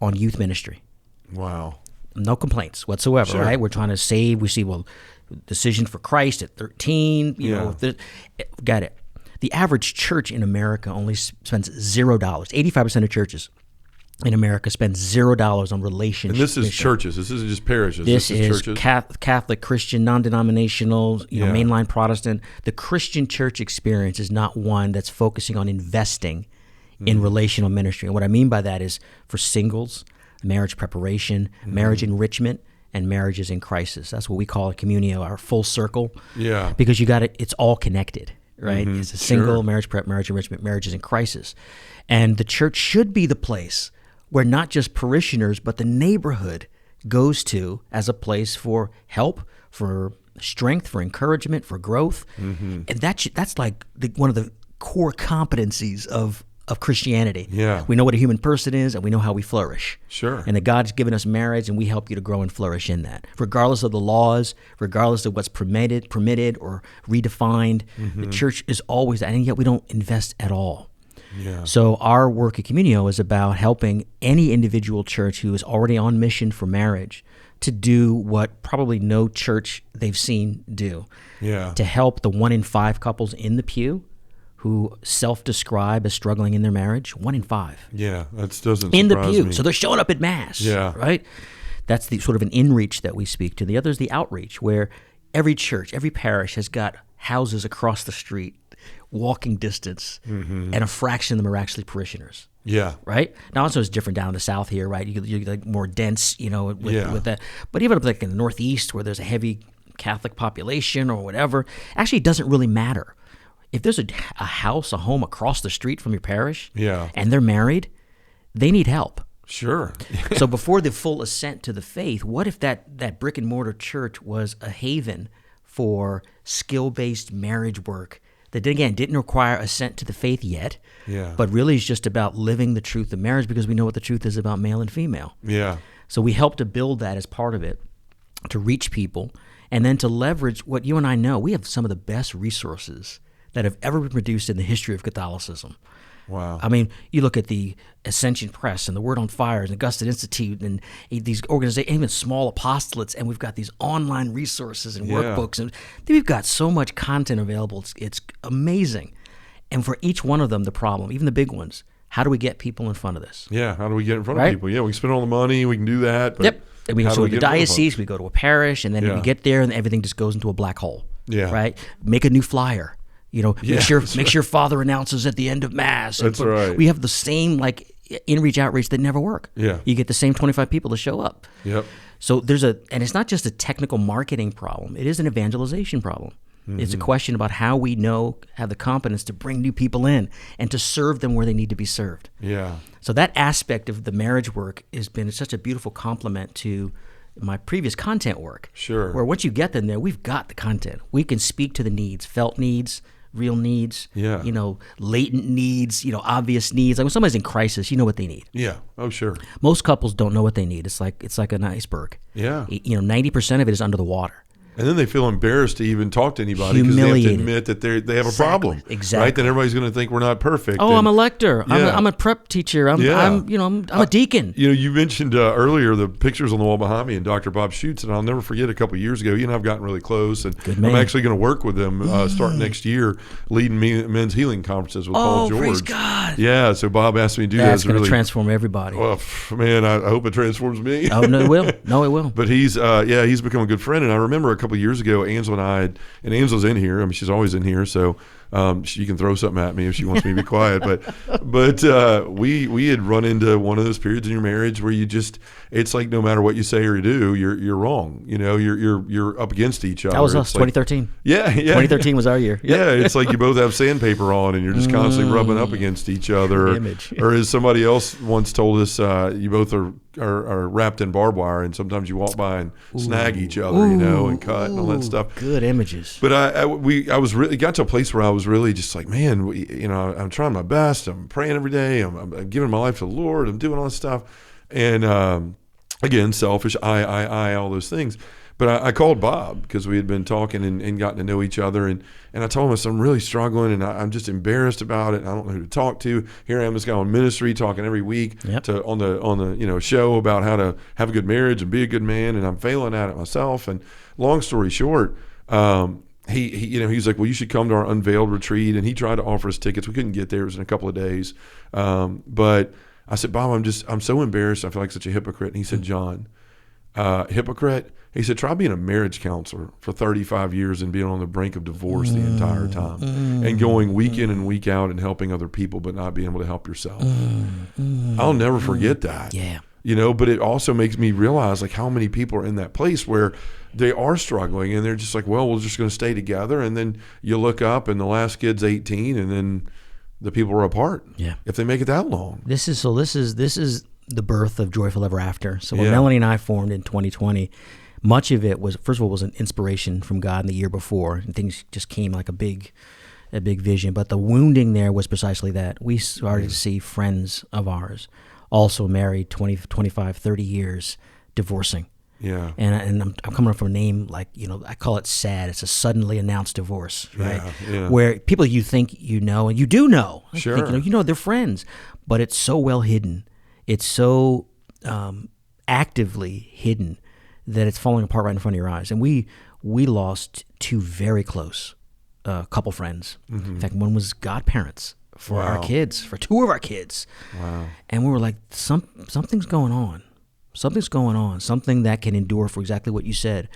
Speaker 2: on youth ministry.
Speaker 1: Wow.
Speaker 2: No complaints whatsoever, right? We're trying to save. We see, Decision for Christ at 13, got it. The average church in America only spends $0. 85% of churches in America spend $0 on relationships.
Speaker 1: And this is churches. This isn't just parishes.
Speaker 2: This is
Speaker 1: churches.
Speaker 2: Catholic, Christian, non-denominational, mainline Protestant. The Christian church experience is not one that's focusing on investing in relational ministry. And what I mean by that is for singles, marriage preparation, marriage enrichment, and marriages in crisis. That's what we call at Communio, our full circle.
Speaker 1: Yeah.
Speaker 2: Because it's all connected, right? It's a single, marriage prep, marriage enrichment, marriages in crisis. And the church should be the place where not just parishioners, but the neighborhood goes to as a place for help, for strength, for encouragement, for growth. And that's like one of the core competencies of Christianity.
Speaker 1: Yeah.
Speaker 2: We know what a human person is, and we know how we flourish.
Speaker 1: Sure.
Speaker 2: And that God's given us marriage, and we help you to grow and flourish in that. Regardless of the laws, regardless of what's permitted or redefined, the church is always that, and yet we don't invest at all.
Speaker 1: Yeah.
Speaker 2: So our work at Communio is about helping any individual church who is already on mission for marriage to do what probably no church they've seen do.
Speaker 1: Yeah.
Speaker 2: To help the 1 in 5 couples in the pew who self-describe as struggling in their marriage. 1 in 5.
Speaker 1: Yeah, that doesn't
Speaker 2: in the
Speaker 1: surprise
Speaker 2: pew.
Speaker 1: me.
Speaker 2: So they're showing up at Mass.
Speaker 1: Yeah.
Speaker 2: Right? That's the sort of an in-reach that we speak to. The other is the outreach, where every church, every parish has got houses across the street, walking distance, and a fraction of them are actually parishioners.
Speaker 1: Yeah.
Speaker 2: Right? Now, also it's different down in the South here, right? You're like more dense, with that. But even up like in the Northeast, where there's a heavy Catholic population or whatever, actually it doesn't really matter. If there's a house, a home across the street from your parish, and they're married, they need help.
Speaker 1: Sure.
Speaker 2: So before the full ascent to the faith, what if that brick and mortar church was a haven for skill-based marriage work that, again, didn't require assent to the faith yet, but really is just about living the truth of marriage because we know what the truth is about male and female.
Speaker 1: Yeah.
Speaker 2: So we help to build that as part of it, to reach people, and then to leverage what you and I know. We have some of the best resources that have ever been produced in the history of Catholicism.
Speaker 1: Wow.
Speaker 2: I mean, you look at the Ascension Press and the Word on Fire and Augustine Institute and these organizations, even small apostolates, and we've got these online resources and workbooks, and we've got so much content available. It's amazing. And for each one of them, the problem, even the big ones, how do we get people in front of this?
Speaker 1: Yeah, how do we get in front of people? Yeah, we can spend all the money, we can do that. But
Speaker 2: and we go to the diocese, we go to a parish, and then we get there, and everything just goes into a black hole.
Speaker 1: Yeah.
Speaker 2: Right? Make a new flyer. Make sure Father announces at the end of Mass.
Speaker 1: That's right.
Speaker 2: We have the same in-reach outreach that never work.
Speaker 1: Yeah.
Speaker 2: You get the same 25 people to show up.
Speaker 1: Yep.
Speaker 2: So and it's not just a technical marketing problem. It is an evangelization problem. Mm-hmm. It's a question about how we have the competence to bring new people in and to serve them where they need to be served.
Speaker 1: Yeah.
Speaker 2: So that aspect of the marriage work has been such a beautiful complement to my previous content work.
Speaker 1: Sure.
Speaker 2: Where once you get them there, we've got the content. We can speak to the needs, felt needs, real needs, latent needs, obvious needs. Like when somebody's in crisis, you know what they need.
Speaker 1: Yeah. Oh, sure.
Speaker 2: Most couples don't know what they need. It's like an iceberg.
Speaker 1: Yeah.
Speaker 2: 90% of it is under the water.
Speaker 1: And then they feel embarrassed to even talk to anybody because they have to admit that they have a problem.
Speaker 2: Exactly.
Speaker 1: Right? Then everybody's going to think we're not perfect.
Speaker 2: Oh, I'm a lector. I'm a prep teacher. I'm a deacon.
Speaker 1: You mentioned earlier the pictures on the wall behind me and Dr. Bob Schutz, and I'll never forget a couple of years ago. I've gotten really close, and I'm actually going to work with them starting next year, leading men's healing conferences with Paul George.
Speaker 2: Praise God.
Speaker 1: Yeah, so Bob asked me to do that.
Speaker 2: That's going to transform everybody.
Speaker 1: Well, man, I hope it transforms me.
Speaker 2: Oh, no, it will. No, it will.
Speaker 1: But he's become a good friend, and I remember a couple of years ago, Angela and Angela's in here. I mean, she's always in here, so she can throw something at me if she wants me to be quiet. But we had run into one of those periods in your marriage where it's like no matter what you say or do, you're wrong. You're up against each other.
Speaker 2: That was us, 2013.
Speaker 1: Yeah.
Speaker 2: 2013 was our year. Yep.
Speaker 1: Yeah, it's like you both have sandpaper on, and you're just constantly rubbing up against each other. Or as somebody else once told us, you both are wrapped in barbed wire, and sometimes you walk by and snag each other, and cut and all that stuff.
Speaker 2: Good images.
Speaker 1: But I was really got to a place where I was really just like, man, I'm trying my best. I'm praying every day. I'm giving my life to the Lord. I'm doing all this stuff, and again, selfish, I, all those things. But I called Bob because we had been talking and gotten to know each other, and I told him I'm really struggling, and I'm just embarrassed about it. And I don't know who to talk to. Here I am, this guy on ministry talking every week on the show about how to have a good marriage and be a good man, and I'm failing at it myself. And long story short, he was like, well, you should come to our Unveiled retreat, and he tried to offer us tickets. We couldn't get there. It was in a couple of days, but I said, Bob, I'm so embarrassed. I feel like such a hypocrite. And he said, John, hypocrite. He said, try being a marriage counselor for 35 years and being on the brink of divorce the entire time and going week in and week out and helping other people but not being able to help yourself. I'll never forget that.
Speaker 2: Yeah.
Speaker 1: But it also makes me realize like how many people are in that place where they are struggling and they're just like, well, we're just going to stay together. And then you look up and the last kid's 18 and then the people are apart.
Speaker 2: Yeah.
Speaker 1: If they make it that long.
Speaker 2: This is the birth of Joyful Ever After. So when Melanie and I formed in 2020, much of it was, first of all, was an inspiration from God in the year before, and things just came like a big vision. But the wounding there was precisely that. We started to see friends of ours, also married 20, 25, 30 years, divorcing.
Speaker 1: Yeah.
Speaker 2: And I'm coming up from a name like, I call it SAD. It's a suddenly announced divorce, right?
Speaker 1: Yeah.
Speaker 2: Where people you think you know, and you do know.
Speaker 1: Sure.
Speaker 2: They're friends, but it's so well hidden. It's so actively hidden that it's falling apart right in front of your eyes. And we lost two very close couple friends. Mm-hmm. In fact, one was godparents for our kids, for two of our kids.
Speaker 1: Wow.
Speaker 2: And we were like, something's going on. Something's going on. Something that can endure for exactly what you said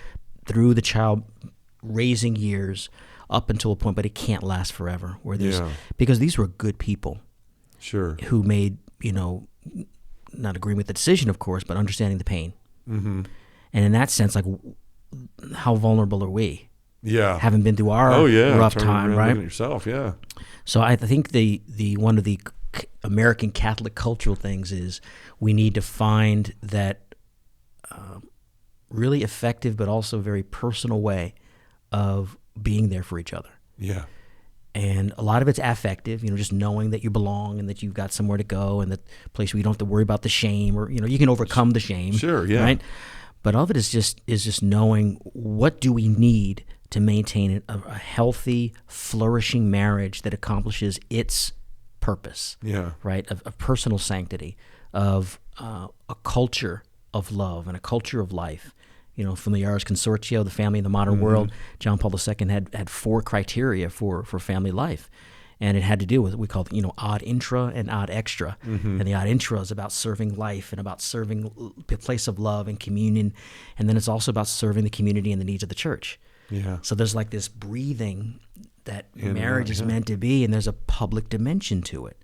Speaker 2: through the child raising years up until a point, but it can't last forever. Because these were good people.
Speaker 1: Sure.
Speaker 2: Who made, not agreeing with the decision, of course, but understanding the pain. Mm-hmm. And in that sense, like, how vulnerable are we?
Speaker 1: Yeah.
Speaker 2: Having been through our rough time, right?
Speaker 1: Looking at yourself, yeah.
Speaker 2: So I think the one of the American Catholic cultural things is we need to find that really effective but also very personal way of being there for each other.
Speaker 1: Yeah.
Speaker 2: And a lot of it's affective, just knowing that you belong and that you've got somewhere to go and that place where you don't have to worry about the shame, or, you can overcome the shame.
Speaker 1: Sure, yeah.
Speaker 2: Right? But all of it is just knowing, what do we need to maintain a healthy, flourishing marriage that accomplishes its purpose, right? Of personal sanctity, of a culture of love and a culture of life. Familiaris Consortio, the family in the modern world, John Paul II had 4 criteria for family life. And it had to do with what we call, ad intra and ad extra. And the ad intra is about serving life and about serving the place of love and communion. And then it's also about serving the community and the needs of the church. Yeah. So there's like this breathing that marriage is meant to be, and there's a public dimension to it.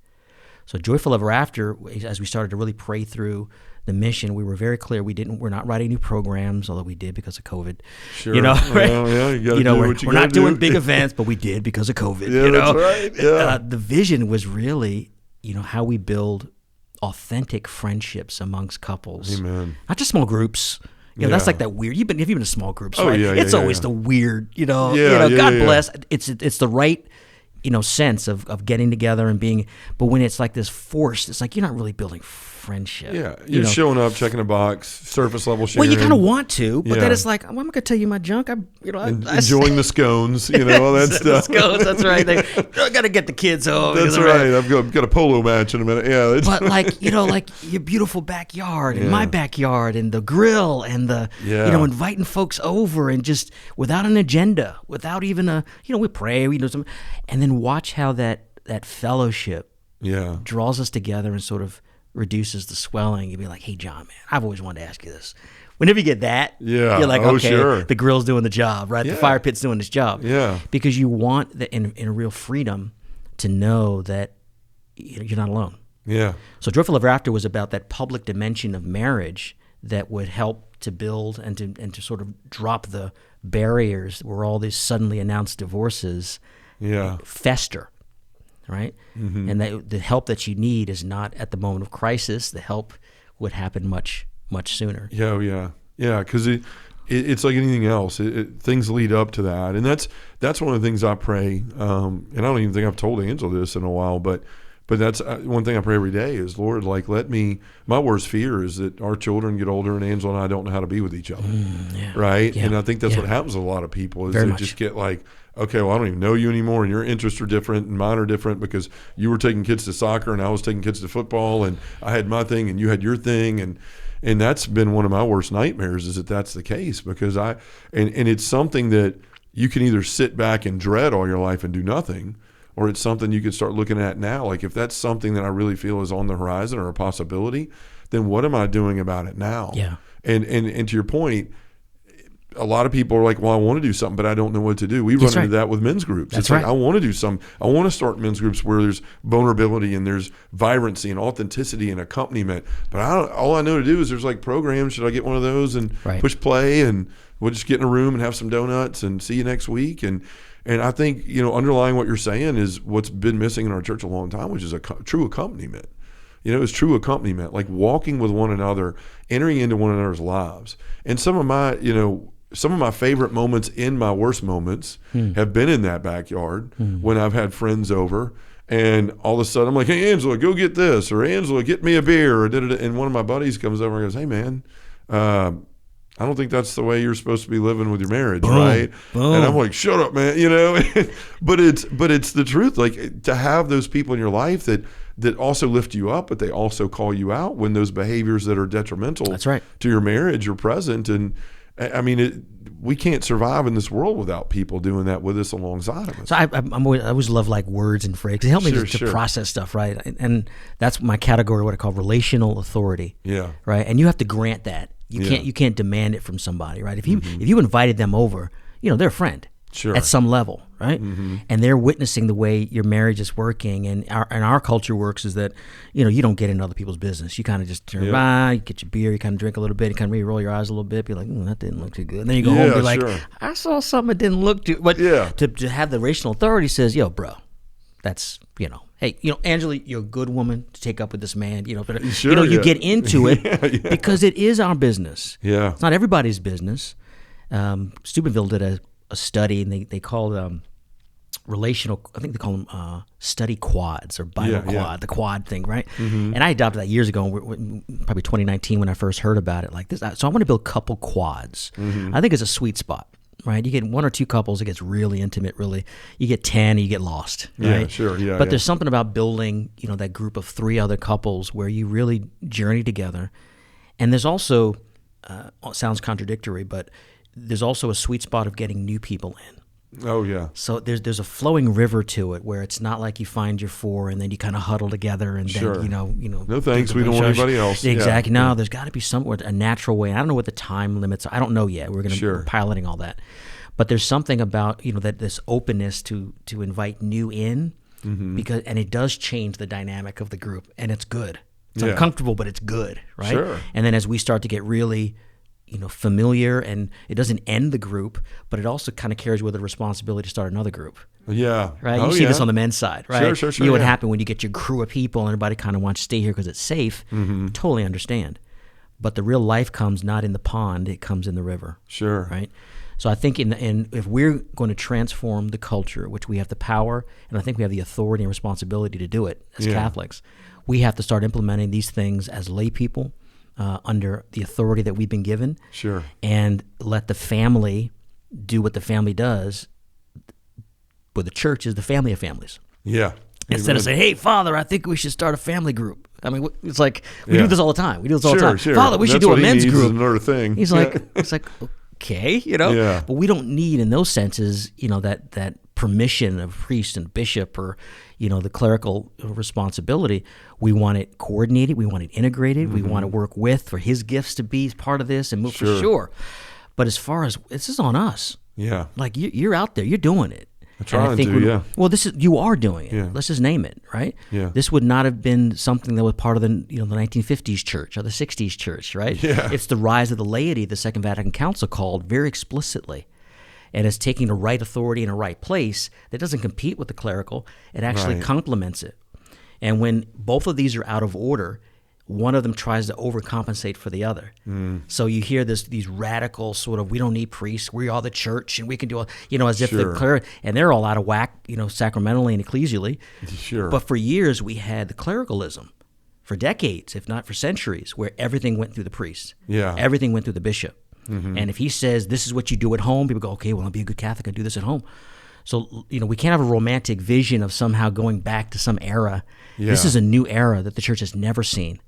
Speaker 2: So Joyful Ever After, as we started to really pray through the mission, we were very clear we're not writing new programs, although we did because of COVID.
Speaker 1: Sure.
Speaker 2: Right?
Speaker 1: Well, yeah, you gotta do what you
Speaker 2: we're not doing big events, but we did because of COVID.
Speaker 1: Yeah, that's right. Yeah.
Speaker 2: The vision was really, how we build authentic friendships amongst couples.
Speaker 1: Amen.
Speaker 2: Not just small groups. That's like that weird. Have you been in small groups, right?
Speaker 1: Yeah,
Speaker 2: it's always the weird. God bless. It's the right, sense of getting together and being. But when it's like this forced, it's like you're not really building friendship.
Speaker 1: Yeah, you're showing up, checking a box, surface level sharing.
Speaker 2: Well, you kind of want to, but then it's like, I'm not going to tell you my junk.
Speaker 1: Enjoying the scones, all that stuff.
Speaker 2: The scones, that's right. I got to get the kids home.
Speaker 1: That's right. I've got a polo match in a minute. Yeah,
Speaker 2: but like your beautiful backyard and my backyard and the grill and the inviting folks over and just without an agenda, without even we pray, we do something, and then watch how that fellowship draws us together and sort of reduces the swelling. You'd be like, hey, John, man, I've always wanted to ask you this. Whenever you get that, you're like, okay, sure. The grill's doing the job, right? The fire pit's doing its job. Yeah. Because you want that in a real freedom to know that you're not alone. Yeah. So Joyful Ever After was about that public dimension of marriage that would help to build and to sort of drop the barriers where all these suddenly announced divorces fester. Right? Mm-hmm. And the help that you need is not at the moment of crisis. The help would happen much, much sooner.
Speaker 1: Yeah, because it's like anything else. Things lead up to that. And that's one of the things I pray. And I don't even think I've told Angela this in a while, but that's one thing I pray every day is, Lord, like, my worst fear is that our children get older and Angela and I don't know how to be with each other. Right? Yeah. And I think that's what happens to a lot of people is they just get like, okay, well, I don't even know you anymore, and your interests are different, and mine are different because you were taking kids to soccer, and I was taking kids to football, and I had my thing, and you had your thing, and that's been one of my worst nightmares is that that's the case because and it's something that you can either sit back and dread all your life and do nothing, or it's something you can start looking at now. Like if that's something that I really feel is on the horizon or a possibility, then what am I doing about it now? Yeah. And to your point, a lot of people are like, well, I want to do something, but I don't know what to do. We run into that with men's groups. It's like, I want to do something. I want to start men's groups where there's vulnerability and there's vibrancy and authenticity and accompaniment. But all I know to do is there's like programs. Should I get one of those and push play and we'll just get in a room and have some donuts and see you next week? And I think, underlying what you're saying is what's been missing in our church a long time, which is a true accompaniment. It's true accompaniment, like walking with one another, entering into one another's lives. And some of my favorite moments in my worst moments have been in that backyard when I've had friends over and all of a sudden I'm like, hey, Angela, go get this, or Angela, get me a beer, and one of my buddies comes over and goes, hey, man, I don't think that's the way you're supposed to be living with your marriage, right? Boom. And I'm like, shut up, man, but it's the truth. Like to have those people in your life that also lift you up, but they also call you out when those behaviors that are detrimental to your marriage are present. And I mean, we can't survive in this world without people doing that with us alongside of us. So I
Speaker 2: always love like words and phrases. They help me to process stuff, right? And that's my category, what I call relational authority. Yeah. Right. And you have to grant that. You can't demand it from somebody, right? If you invited them over, they're a friend. Sure. At some level, right? Mm-hmm. And they're witnessing the way your marriage is working, and our culture works is that you don't get into other people's business. You kind of just turn by, you get your beer, you kind of drink a little bit, you kind of maybe roll your eyes a little bit, be like, that didn't look too good. And then you go home and be like, I saw something that didn't look too. But to have the relational authority says, yo, bro, that's hey, Angela, you're a good woman to take up with this man. You get into it because it is our business. Yeah, it's not everybody's business. Steubenville did a study, and they called relational, I think they call them study quads or Bible quad, the quad thing, right? And I adopted that years ago, probably 2019 when I first heard about it like this. So I want to build couple quads. I think it's a sweet spot, right? You get 1 or 2 couples, it gets really intimate, really. You get 10, you get lost, right?
Speaker 1: Yeah, sure, yeah.
Speaker 2: But there's something about building, that group of 3 other couples where you really journey together. And there's also, it sounds contradictory, but there's also a sweet spot of getting new people in.
Speaker 1: Oh yeah.
Speaker 2: So there's a flowing river to it where it's not like you find your 4 and then you kind of huddle together and then
Speaker 1: no thanks, we don't want anybody else.
Speaker 2: Exactly. No, there's got to be somewhere a natural way. I don't know what the time limits are. I don't know yet. We're going to be piloting all that. But there's something about that this openness to invite new in because it does change the dynamic of the group, and it's good. It's uncomfortable, but it's good, right?
Speaker 1: Sure.
Speaker 2: And then as we start to get really familiar, and it doesn't end the group, but it also kind of carries with it a responsibility to start another group.
Speaker 1: Yeah.
Speaker 2: Right? You see this on the men's side, right?
Speaker 1: Sure.
Speaker 2: You know what happened when you get your crew of people and everybody kind of wants to stay here because it's safe. Totally understand. But the real life comes not in the pond, it comes in the river.
Speaker 1: Sure.
Speaker 2: Right? So I think if we're going to transform the culture, which we have the power, and I think we have the authority and responsibility to do it as Catholics, we have to start implementing these things as lay people, under the authority that we've been given.
Speaker 1: Sure.
Speaker 2: And let the family do what the family does. But the church is the family of families.
Speaker 1: Yeah.
Speaker 2: Instead of saying, hey, Father, I think we should start a family group. I mean, it's like, we do this all the time. We do this all the time.
Speaker 1: Sure.
Speaker 2: Father, we should do a men's group.
Speaker 1: Another thing.
Speaker 2: He's like, it's like, okay,
Speaker 1: Yeah.
Speaker 2: But we don't need in those senses, that permission of priest and bishop or, the clerical responsibility. We want it coordinated. We want it integrated. We want to work for his gifts to be part of this and move for sure. But as far as this is on us.
Speaker 1: Yeah.
Speaker 2: Like you're out there, you're doing it.
Speaker 1: I'm trying to.
Speaker 2: Well, you are doing it.
Speaker 1: Yeah.
Speaker 2: Let's just name it, right?
Speaker 1: Yeah.
Speaker 2: This would not have been something that was part of the 1950s church or the 60s church, right?
Speaker 1: Yeah.
Speaker 2: It's the rise of the laity the Second Vatican Council called very explicitly. And it's taking the right authority in a right place that doesn't compete with the clerical. It actually complements it. And when both of these are out of order, one of them tries to overcompensate for the other. So you hear these radical sort of, we don't need priests, we are the church, and we can do all, as if the cleric, and they're all out of whack, sacramentally and ecclesially. Sure. But for years we had the clericalism, for decades, if not for centuries, where everything went through the priest.
Speaker 1: Yeah.
Speaker 2: Everything went through the bishop. And if he says, this is what you do at home, people go, okay, well, I'll be a good Catholic and do this at home. So, we can't have a romantic vision of somehow going back to some era. Yeah. This is a new era that the church has never seen.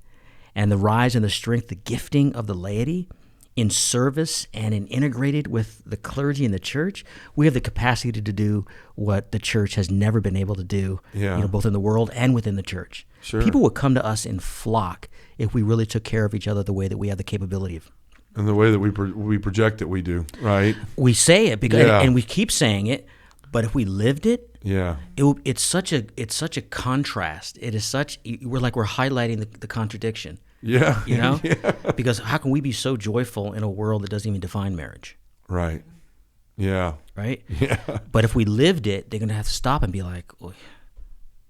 Speaker 2: And the rise and the strength, the gifting of the laity in service and in integrated with the clergy and the church, we have the capacity to do what the church has never been able to do, both in the world and within the church.
Speaker 1: Sure.
Speaker 2: People would come to us in flock if we really took care of each other the way that we have the capability of.
Speaker 1: And the way that we project that we do, right?
Speaker 2: We say it because, and we keep saying it, but if we lived it, it's such a contrast. It is we're highlighting the contradiction.
Speaker 1: Yeah.
Speaker 2: Because how can we be so joyful in a world that doesn't even define marriage?
Speaker 1: Right. Yeah.
Speaker 2: Right.
Speaker 1: Yeah.
Speaker 2: But if we lived it, they're gonna have to stop and be like, oh.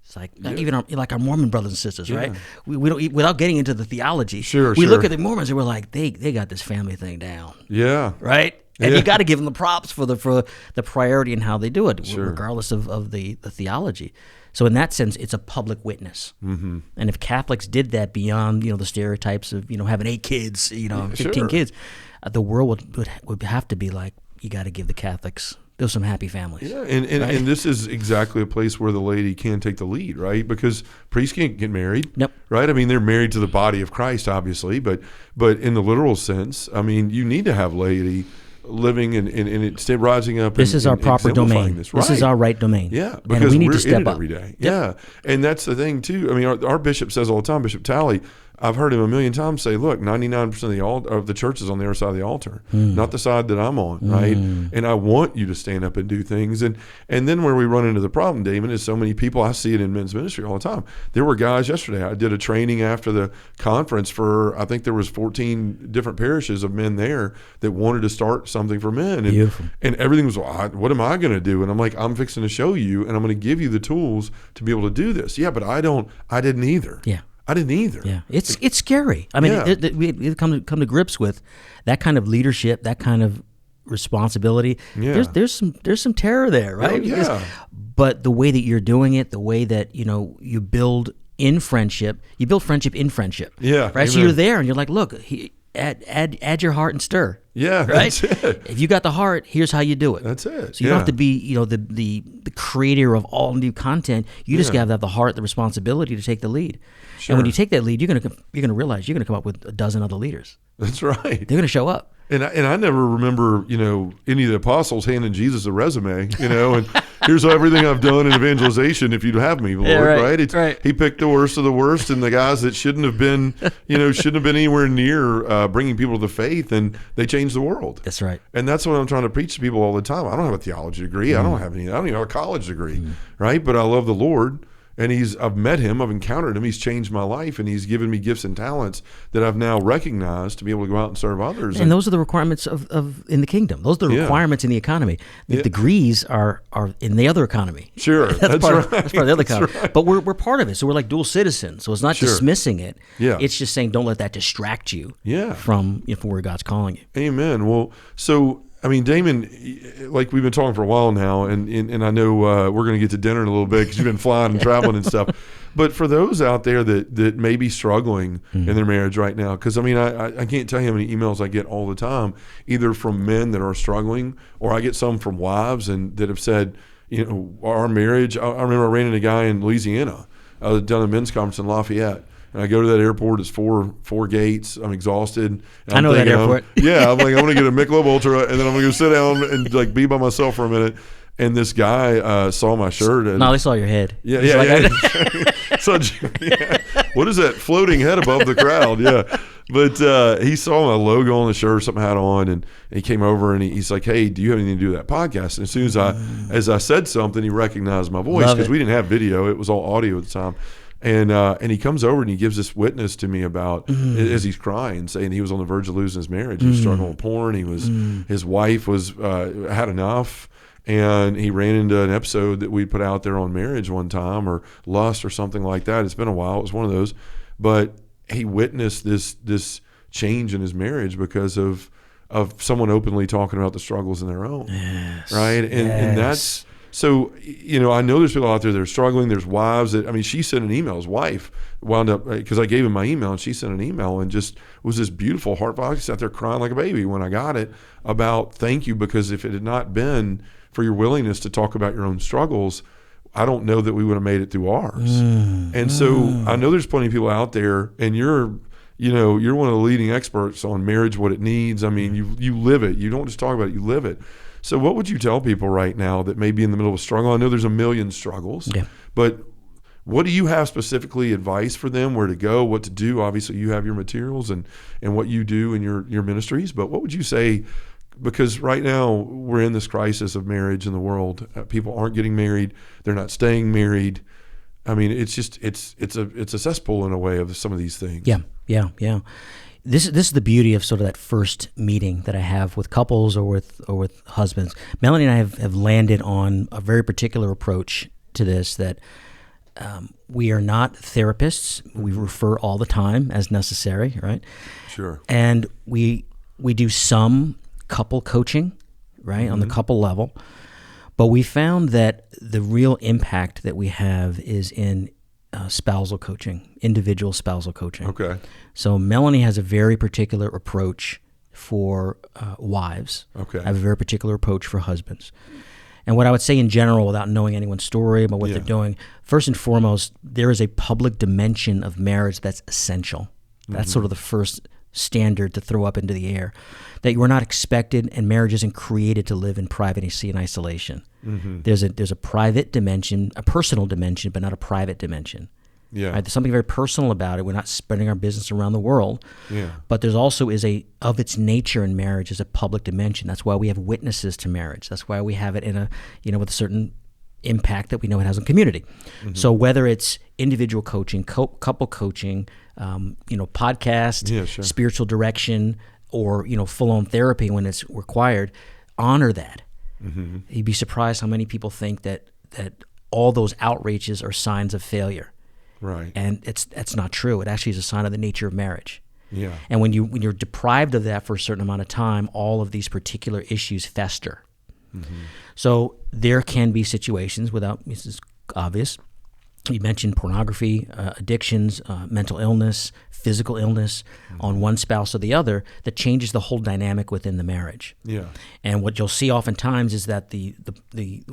Speaker 2: It's like even our Mormon brothers and sisters, right? We don't, without getting into the theology. We look at the Mormons and we're like, they got this family thing down.
Speaker 1: Yeah.
Speaker 2: Right. And you got to give them the props for the priority in how they do it, regardless of the theology. So in that sense, it's a public witness. And if Catholics did that beyond the stereotypes of having 8 kids, 15 kids, the world would have to be like, you got to give the Catholics. There's some happy families.
Speaker 1: Yeah, and this is exactly a place where the laity can take the lead, right? Because priests can't get married, right? I mean, they're married to the body of Christ, obviously, but in the literal sense, I mean, you need to have laity living and it's rising up.
Speaker 2: This is our proper domain. This is our right domain.
Speaker 1: Yeah, because
Speaker 2: we need
Speaker 1: we're
Speaker 2: to step
Speaker 1: in it
Speaker 2: up
Speaker 1: every day. Yeah, and that's the thing too. I mean, our bishop says all the time, Bishop Talley. I've heard him a million times say, "Look, 99% of the church is on the other side of the altar, not the side that I'm on, right? And I want you to stand up and do things." And then where we run into the problem, Damon, is so many people. I see it in men's ministry all the time. There were guys yesterday. I did a training after the conference for, I think there was 14 different parishes of men there that wanted to start something for men, and everything was, well, what am I going to do? And I'm like, I'm fixing to show you, and I'm going to give you the tools to be able to do this. Yeah, but I didn't either.
Speaker 2: Yeah.
Speaker 1: I didn't either.
Speaker 2: Yeah, it's scary. I mean, we come to grips with that kind of leadership, that kind of responsibility.
Speaker 1: Yeah.
Speaker 2: There's some terror there, right?
Speaker 1: Oh, yeah.
Speaker 2: But the way that you're doing it, the way that you build in friendship, you build friendship in friendship.
Speaker 1: Yeah,
Speaker 2: right.
Speaker 1: amen.
Speaker 2: So you're there, and you're like, look, add your heart and stir.
Speaker 1: Yeah,
Speaker 2: right.
Speaker 1: that's it.
Speaker 2: If you got the heart, here's how you do it.
Speaker 1: That's it.
Speaker 2: So you don't have to be the creator of all new content. You just got to have the heart, the responsibility to take the lead.
Speaker 1: Sure.
Speaker 2: And when you take that lead, you're gonna realize you're gonna come up with a dozen other leaders.
Speaker 1: That's right.
Speaker 2: They're gonna show up.
Speaker 1: And I never remember, any of the apostles handing Jesus a resume, and here's everything I've done in evangelization if you'd have me, Lord, right? He picked the worst of the worst and the guys that shouldn't have been anywhere near bringing people to the faith, and they changed the world.
Speaker 2: That's right.
Speaker 1: And that's what I'm trying to preach to people all the time. I don't have a theology degree. I don't even have a college degree, right? But I love the Lord. And I've met him, I've encountered him, he's changed my life, and he's given me gifts and talents that I've now recognized to be able to go out and serve others.
Speaker 2: And those are the requirements of in the kingdom. Those are the requirements in the economy. The degrees are in the other economy.
Speaker 1: Sure,
Speaker 2: that's part
Speaker 1: right.
Speaker 2: Of the other economy. Right. But we're part of it, so we're like dual citizens. So it's not dismissing it.
Speaker 1: Yeah.
Speaker 2: It's just saying don't let that distract you from where God's calling you.
Speaker 1: Amen. Well, so Damon, like we've been talking for a while now, and I know we're going to get to dinner in a little bit because you've been flying and traveling and stuff. But for those out there that may be struggling in their marriage right now, because I can't tell you how many emails I get all the time, either from men that are struggling, or I get some from wives and that have said, our marriage. I remember I ran into a guy in Louisiana. I was done a men's conference in Lafayette. And I go to that airport. It's four gates. I'm exhausted.
Speaker 2: I know that airport.
Speaker 1: I'm like, I'm going to get a Michelob Ultra, and then I'm going to go sit down and be by myself for a minute. And this guy saw my shirt. And,
Speaker 2: no, they saw your head.
Speaker 1: Yeah. So, what is that floating head above the crowd? Yeah. But he saw my logo on the shirt, something I had on, and he came over and he's like, "Hey, do you have anything to do with that podcast?" And as soon as I said something, he recognized my voice because we didn't have video; it was all audio at the time. And he comes over and he gives this witness to me about as he's crying, saying he was on the verge of losing his marriage. He was struggling with porn. His wife was had enough, and he ran into an episode that we put out there on marriage one time, or lust, or something like that. It's been a while. It was one of those, but he witnessed this change in his marriage because of someone openly talking about the struggles in their own, right? And that's. So, I know there's people out there that are struggling. There's wives that, she sent an email. His wife wound up, because I gave him my email, and she sent an email and just was this beautiful heartfelt. She sat there crying like a baby when I got it about thank you, because if it had not been for your willingness to talk about your own struggles, I don't know that we would have made it through ours. And so I know there's plenty of people out there, and you're one of the leading experts on marriage, what it needs. You live it. You don't just talk about it, you live it. So what would you tell people right now that may be in the middle of a struggle? I know there's a million struggles, but what do you have specifically advice for them, where to go, what to do? Obviously, you have your materials and what you do in your ministries, but what would you say? Because right now we're in this crisis of marriage in the world. People aren't getting married. They're not staying married. It's just it's a cesspool in a way of some of these things.
Speaker 2: Yeah. This is the beauty of sort of that first meeting that I have with couples or with husbands. Melanie and I have landed on a very particular approach to this, that we are not therapists. We refer all the time as necessary, right?
Speaker 1: Sure.
Speaker 2: And we do some couple coaching, right, on the couple level. But we found that the real impact that we have is in spousal coaching, individual spousal coaching.
Speaker 1: Okay.
Speaker 2: So Melanie has a very particular approach for wives.
Speaker 1: Okay.
Speaker 2: I have a very particular approach for husbands. And what I would say in general, without knowing anyone's story about what they're doing, first and foremost, there is a public dimension of marriage that's essential. That's sort of the first standard to throw up into the air, that you are not expected, and marriage isn't created to live in privacy and isolation. There's a private dimension, a personal dimension, but not a private dimension.
Speaker 1: Yeah.
Speaker 2: Right? There's something very personal about it. We're not spreading our business around the world.
Speaker 1: Yeah.
Speaker 2: But there's also of its nature in marriage is a public dimension. That's why we have witnesses to marriage. That's why we have it in with a certain impact that we know it has on community. So whether it's individual coaching, couple coaching, podcast, spiritual direction, or full-on therapy when it's required, honor that. You'd be surprised how many people think that all those outreaches are signs of failure.
Speaker 1: Right.
Speaker 2: And that's not true. It actually is a sign of the nature of marriage.
Speaker 1: Yeah.
Speaker 2: And when you're deprived of that for a certain amount of time, all of these particular issues fester. So there can be situations this is obvious. You mentioned pornography, addictions, mental illness, physical illness on one spouse or the other that changes the whole dynamic within the marriage.
Speaker 1: Yeah.
Speaker 2: And what you'll see oftentimes is that the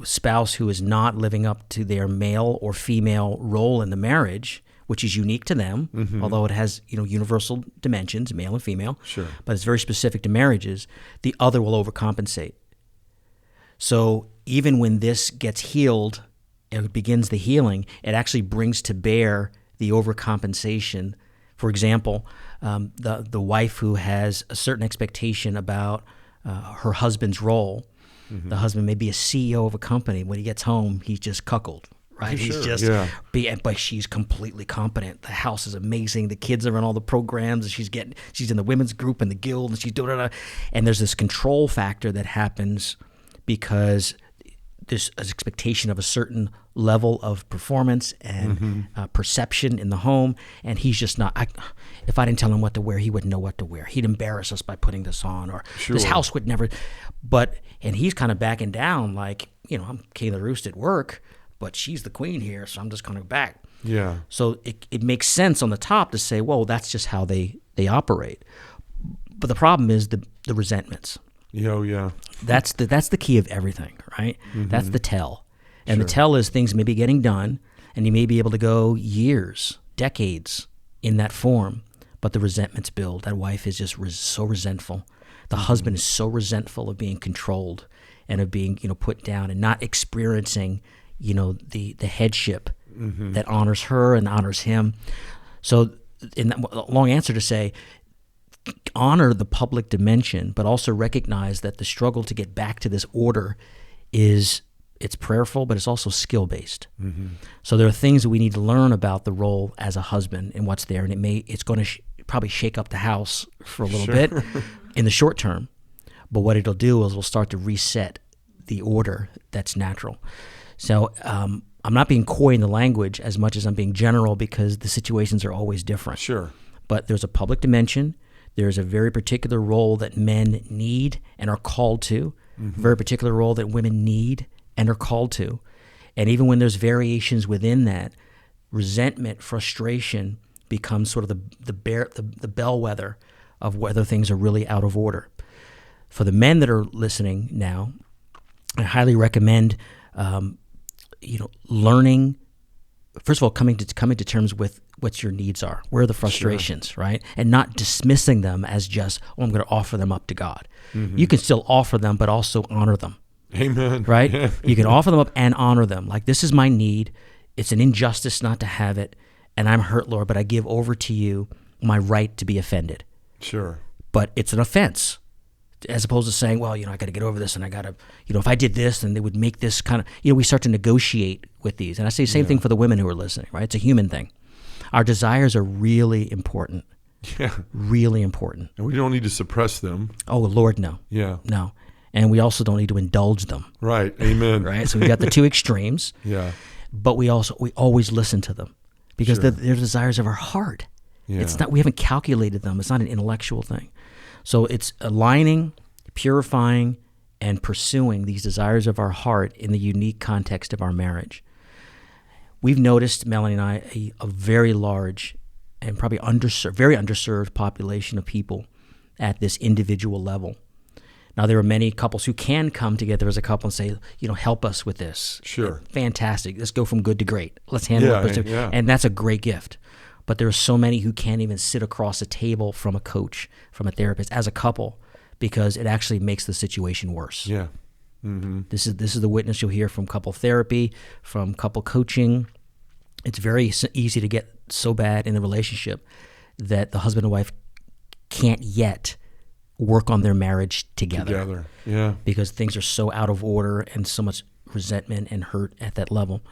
Speaker 2: spouse who is not living up to their male or female role in the marriage, which is unique to them, although it has universal dimensions, male and female,
Speaker 1: sure,
Speaker 2: but it's very specific to marriages, the other will overcompensate. So even when this gets healed, it begins the healing, it actually brings to bear the overcompensation. For example, the wife who has a certain expectation about her husband's role, the husband may be a CEO of a company. When he gets home, he's just cuckold, right?
Speaker 1: Sure,
Speaker 2: He's just, but she's completely competent. The house is amazing. The kids are in all the programs. And she's in the women's group and the guild, and she's doing it. And there's this control factor that happens because there's an expectation of a certain level of performance and perception in the home, and he's just not. If I didn't tell him what to wear, he wouldn't know what to wear. He'd embarrass us by putting this on, or this house would never. And he's kind of backing down, like, I'm king of the roost at work, but she's the queen here, so I'm just going to back.
Speaker 1: Yeah.
Speaker 2: So it makes sense on the top to say, well, that's just how they operate. But the problem is the resentments.
Speaker 1: Yeah.
Speaker 2: That's the key of everything, right? That's the tell. And the tell is things may be getting done, and you may be able to go years, decades in that form, but the resentments build. That wife is just so resentful. The husband is so resentful of being controlled and of being, put down and not experiencing, the headship that honors her and honors him. So in that long answer to say, honor the public dimension, but also recognize that the struggle to get back to this order it's prayerful, but it's also skill-based. So there are things that we need to learn about the role as a husband and what's there, and it's going to probably shake up the house for a little bit in the short term. But what it'll do is we'll start to reset the order that's natural. So I'm not being coy in the language as much as I'm being general, because the situations are always different.
Speaker 1: Sure.
Speaker 2: But there's a public dimension. There's a very particular role that men need and are called to, a very particular role that women need and are called to. And even when there's variations within that, resentment, frustration becomes sort of the bellwether of whether things are really out of order. For the men that are listening now, I highly recommend learning, first of all, coming to terms with what your needs are, where are the frustrations, right? And not dismissing them as just, I'm going to offer them up to God. You can still offer them, but also honor them.
Speaker 1: Amen.
Speaker 2: Right?
Speaker 1: Yeah.
Speaker 2: You can offer them up and honor them. Like, this is my need. It's an injustice not to have it, and I'm hurt, Lord, but I give over to you my right to be offended.
Speaker 1: Sure.
Speaker 2: But it's an offense, as opposed to saying, well, I got to get over this, and I got to, if I did this, then they would make this kind of, we start to negotiate with these. And I say the same thing for the women who are listening, right? It's a human thing. Our desires are really important.
Speaker 1: Yeah.
Speaker 2: Really important.
Speaker 1: And we don't need to suppress them.
Speaker 2: Oh, Lord, no.
Speaker 1: Yeah.
Speaker 2: No. And we also don't need to indulge them.
Speaker 1: Right. Amen.
Speaker 2: Right? So we've got the two extremes.
Speaker 1: Yeah.
Speaker 2: But we always listen to them, because they're desires of our heart.
Speaker 1: Yeah.
Speaker 2: It's not, we haven't calculated them. It's not an intellectual thing. So it's aligning, purifying, and pursuing these desires of our heart in the unique context of our marriage. We've noticed, Melanie and I, a very large and probably very underserved population of people at this individual level. Now, there are many couples who can come together as a couple and say, help us with this.
Speaker 1: Sure.
Speaker 2: Fantastic. Let's go from good to great. Let's handle it. And that's a great gift. But there are so many who can't even sit across a table from a coach, from a therapist, as a couple, because it actually makes the situation worse.
Speaker 1: Yeah.
Speaker 2: This is the witness you'll hear from couple therapy, from couple coaching. It's very easy to get so bad in the relationship that the husband and wife can't yet work on their marriage together.
Speaker 1: Yeah.
Speaker 2: Because things are so out of order and so much resentment and hurt at that level.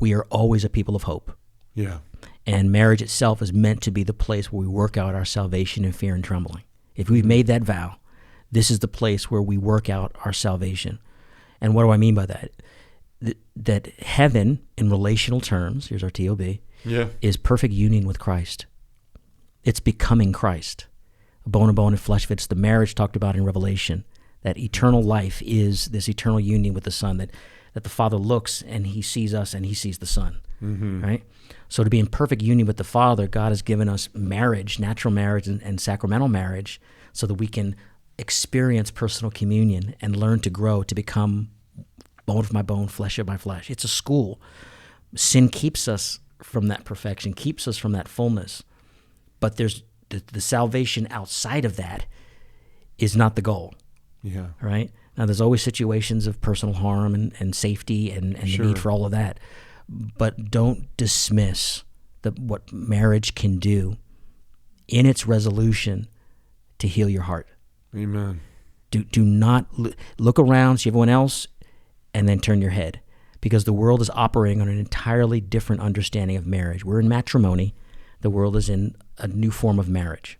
Speaker 2: We are always a people of hope.
Speaker 1: Yeah.
Speaker 2: And marriage itself is meant to be the place where we work out our salvation in fear and trembling. If we've made that vow, this is the place where we work out our salvation. And what do I mean by that? That heaven, in relational terms, here's our TOB, is perfect union with Christ. it's becoming Christ. Bone of bone and flesh fits the marriage talked about in Revelation. That eternal life is this eternal union with the Son, that the Father looks and he sees us and he sees the Son, right? So to be in perfect union with the Father, God has given us marriage, natural marriage and sacramental marriage, so that we can experience personal communion and learn to grow to become bone of my bone, flesh of my flesh. It's a school. Sin keeps us from that perfection, keeps us from that fullness. But there's the salvation outside of that is not the goal. Yeah. Right? Now, there's always situations of personal harm and safety and the need for all of that. But don't dismiss what marriage can do in its resolution to heal your heart.
Speaker 1: Amen.
Speaker 2: Do not look around, see everyone else, and then turn your head. Because the world is operating on an entirely different understanding of marriage. We're in matrimony. The world is in a new form of marriage.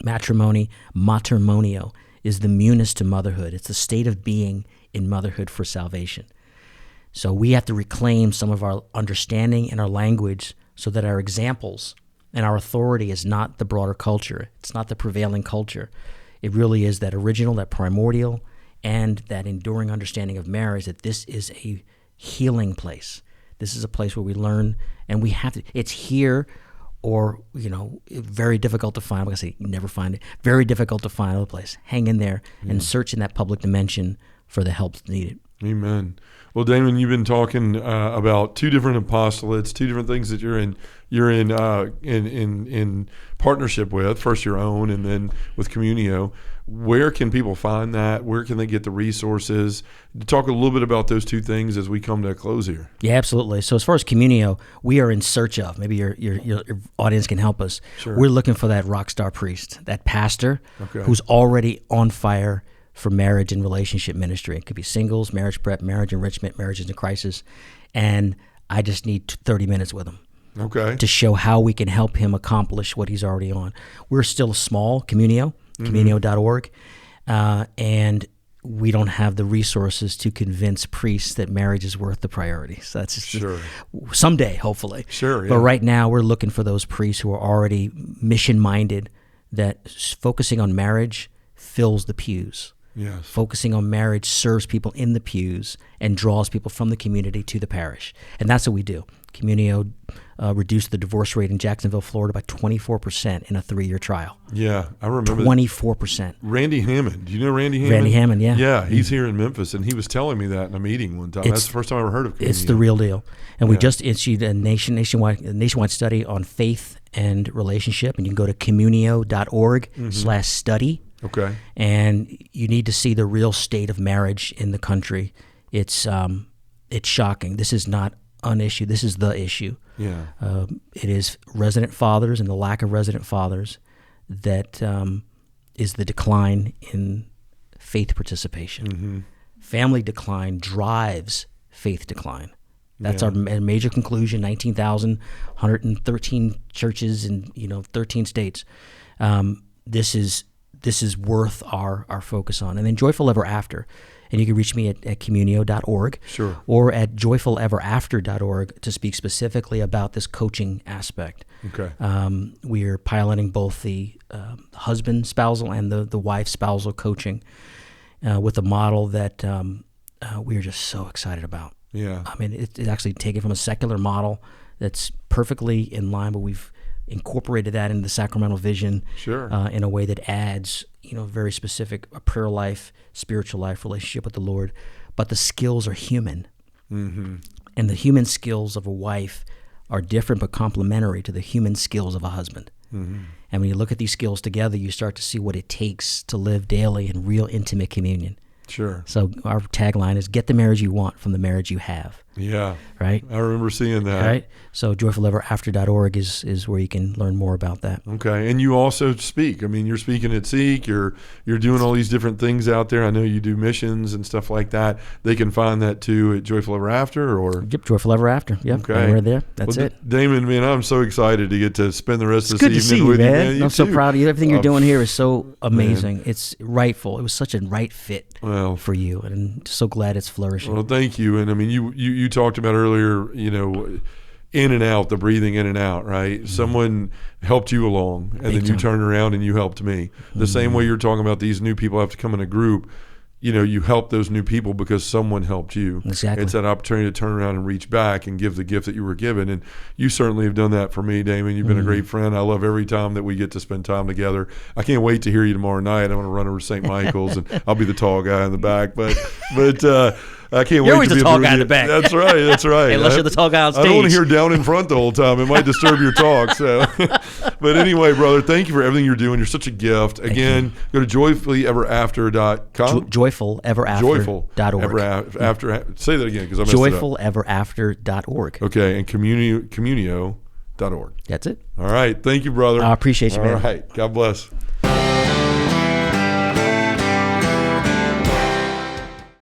Speaker 2: Matrimony, matrimonio, is the munus to motherhood. It's the state of being in motherhood for salvation. So we have to reclaim some of our understanding and our language so that our examples and our authority is not the broader culture. It's not the prevailing culture. It really is that original, that primordial, and that enduring understanding of marriage, that this is a healing place. This is a place where we learn, and we have to, it's here, or, very difficult to find. I'm going to say you never find it. Very difficult to find another place. Hang in there and search in that public dimension for the help needed.
Speaker 1: Amen. Well, Damon, you've been talking about two different apostolates, two different things that you're in partnership with. First your own, and then with Communio. Where can people find that? Where can they get the resources? Talk a little bit about those two things as we come to a close here.
Speaker 2: Yeah, absolutely. So as far as Communio, we are in search of, maybe your audience can help us. Sure. We're looking for that rock star priest, that pastor who's already on fire for marriage and relationship ministry. It could be singles, marriage prep, marriage enrichment, marriages in crisis. And I just need 30 minutes with him. To show how we can help him accomplish what he's already on. We're still small, Communio, communio.org, and we don't have the resources to convince priests that marriage is worth the priority. So that's just someday, hopefully. But right now, we're looking for those priests who are already mission-minded, that focusing on marriage fills the pews. Focusing on marriage serves people in the pews and draws people from the community to the parish. And that's what we do. Communio reduced the divorce rate in Jacksonville, Florida by 24% in a 3-year trial.
Speaker 1: Yeah, I remember
Speaker 2: 24%.
Speaker 1: Randy Hammond. Do you know Randy Hammond?
Speaker 2: Randy Hammond, yeah.
Speaker 1: Yeah, he's here in Memphis, and he was telling me that in a meeting one time. That's the first time I ever heard of Communio.
Speaker 2: It's the real deal. And we just issued a nationwide study on faith and relationship, and you can go to communio.org/study. And you need to see the real state of marriage in the country. It's shocking. This is not an issue. This is the issue. It is resident fathers and the lack of resident fathers that is the decline in faith participation. Family decline drives faith decline. That's our major conclusion. 19,113 churches in 13 states. This is worth our focus on. And then Joyful Ever After. And you can reach me at communio.org or at joyfuleverafter.org to speak specifically about this coaching aspect. We are piloting both the husband spousal and the wife spousal coaching with a model that we are just so excited about. I mean, it's actually taken from a secular model that's perfectly in line, but we've incorporated that into the sacramental vision in a way that adds, very specific a prayer life, spiritual life, relationship with the Lord. But the skills are human. And the human skills of a wife are different but complementary to the human skills of a husband. And when you look at these skills together, you start to see what it takes to live daily in real intimate communion. So our tagline is, get the marriage you want from the marriage you have. Right?
Speaker 1: I remember seeing that.
Speaker 2: Right? So joyfuleverafter.org is where you can learn more about that.
Speaker 1: And you also speak. I mean, you're speaking at Seek. You're doing all these different things out there. I know you do missions and stuff like that. They can find that too at Joyful Ever After, or
Speaker 2: Joyful Ever After. We're there. That's it.
Speaker 1: Damon, man, I'm so excited to get to spend the rest of
Speaker 2: this
Speaker 1: evening
Speaker 2: with you.
Speaker 1: It's good to see you,
Speaker 2: man. I'm so proud of you. Everything you're doing here is so amazing. It's rightful. It was such a right fit for you, and I'm so glad it's flourishing.
Speaker 1: Well, thank you. And I mean, you talked about earlier, in and out, the breathing in and out, right? Someone helped you along, and then you turned around and you helped me. The same way you're talking about these new people have to come in a group. You help those new people because someone helped you.
Speaker 2: Exactly.
Speaker 1: It's that opportunity to turn around and reach back and give the gift that you were given. And you certainly have done that for me, Damon. You've been a great friend. I love every time that we get to spend time together. I can't wait to hear you tomorrow night. I'm going to run over to St. Michael's, and I'll be the tall guy in the back. But I can't wait to be
Speaker 2: You're always the tall guy in the back.
Speaker 1: That's right.
Speaker 2: Unless you're the tall guy on stage.
Speaker 1: I don't want to hear down in front the whole time. It might disturb your talk. So, but anyway, brother, thank you for everything you're doing. You're such a gift. Again, go to joyfullyeverafter.com.
Speaker 2: Joyfuleverafter.org.
Speaker 1: After, say that again because I messed it up.
Speaker 2: Joyfuleverafter.org.
Speaker 1: Okay, and communio.org.
Speaker 2: That's it.
Speaker 1: All right. Thank you, brother.
Speaker 2: I appreciate you, man.
Speaker 1: All right. God bless.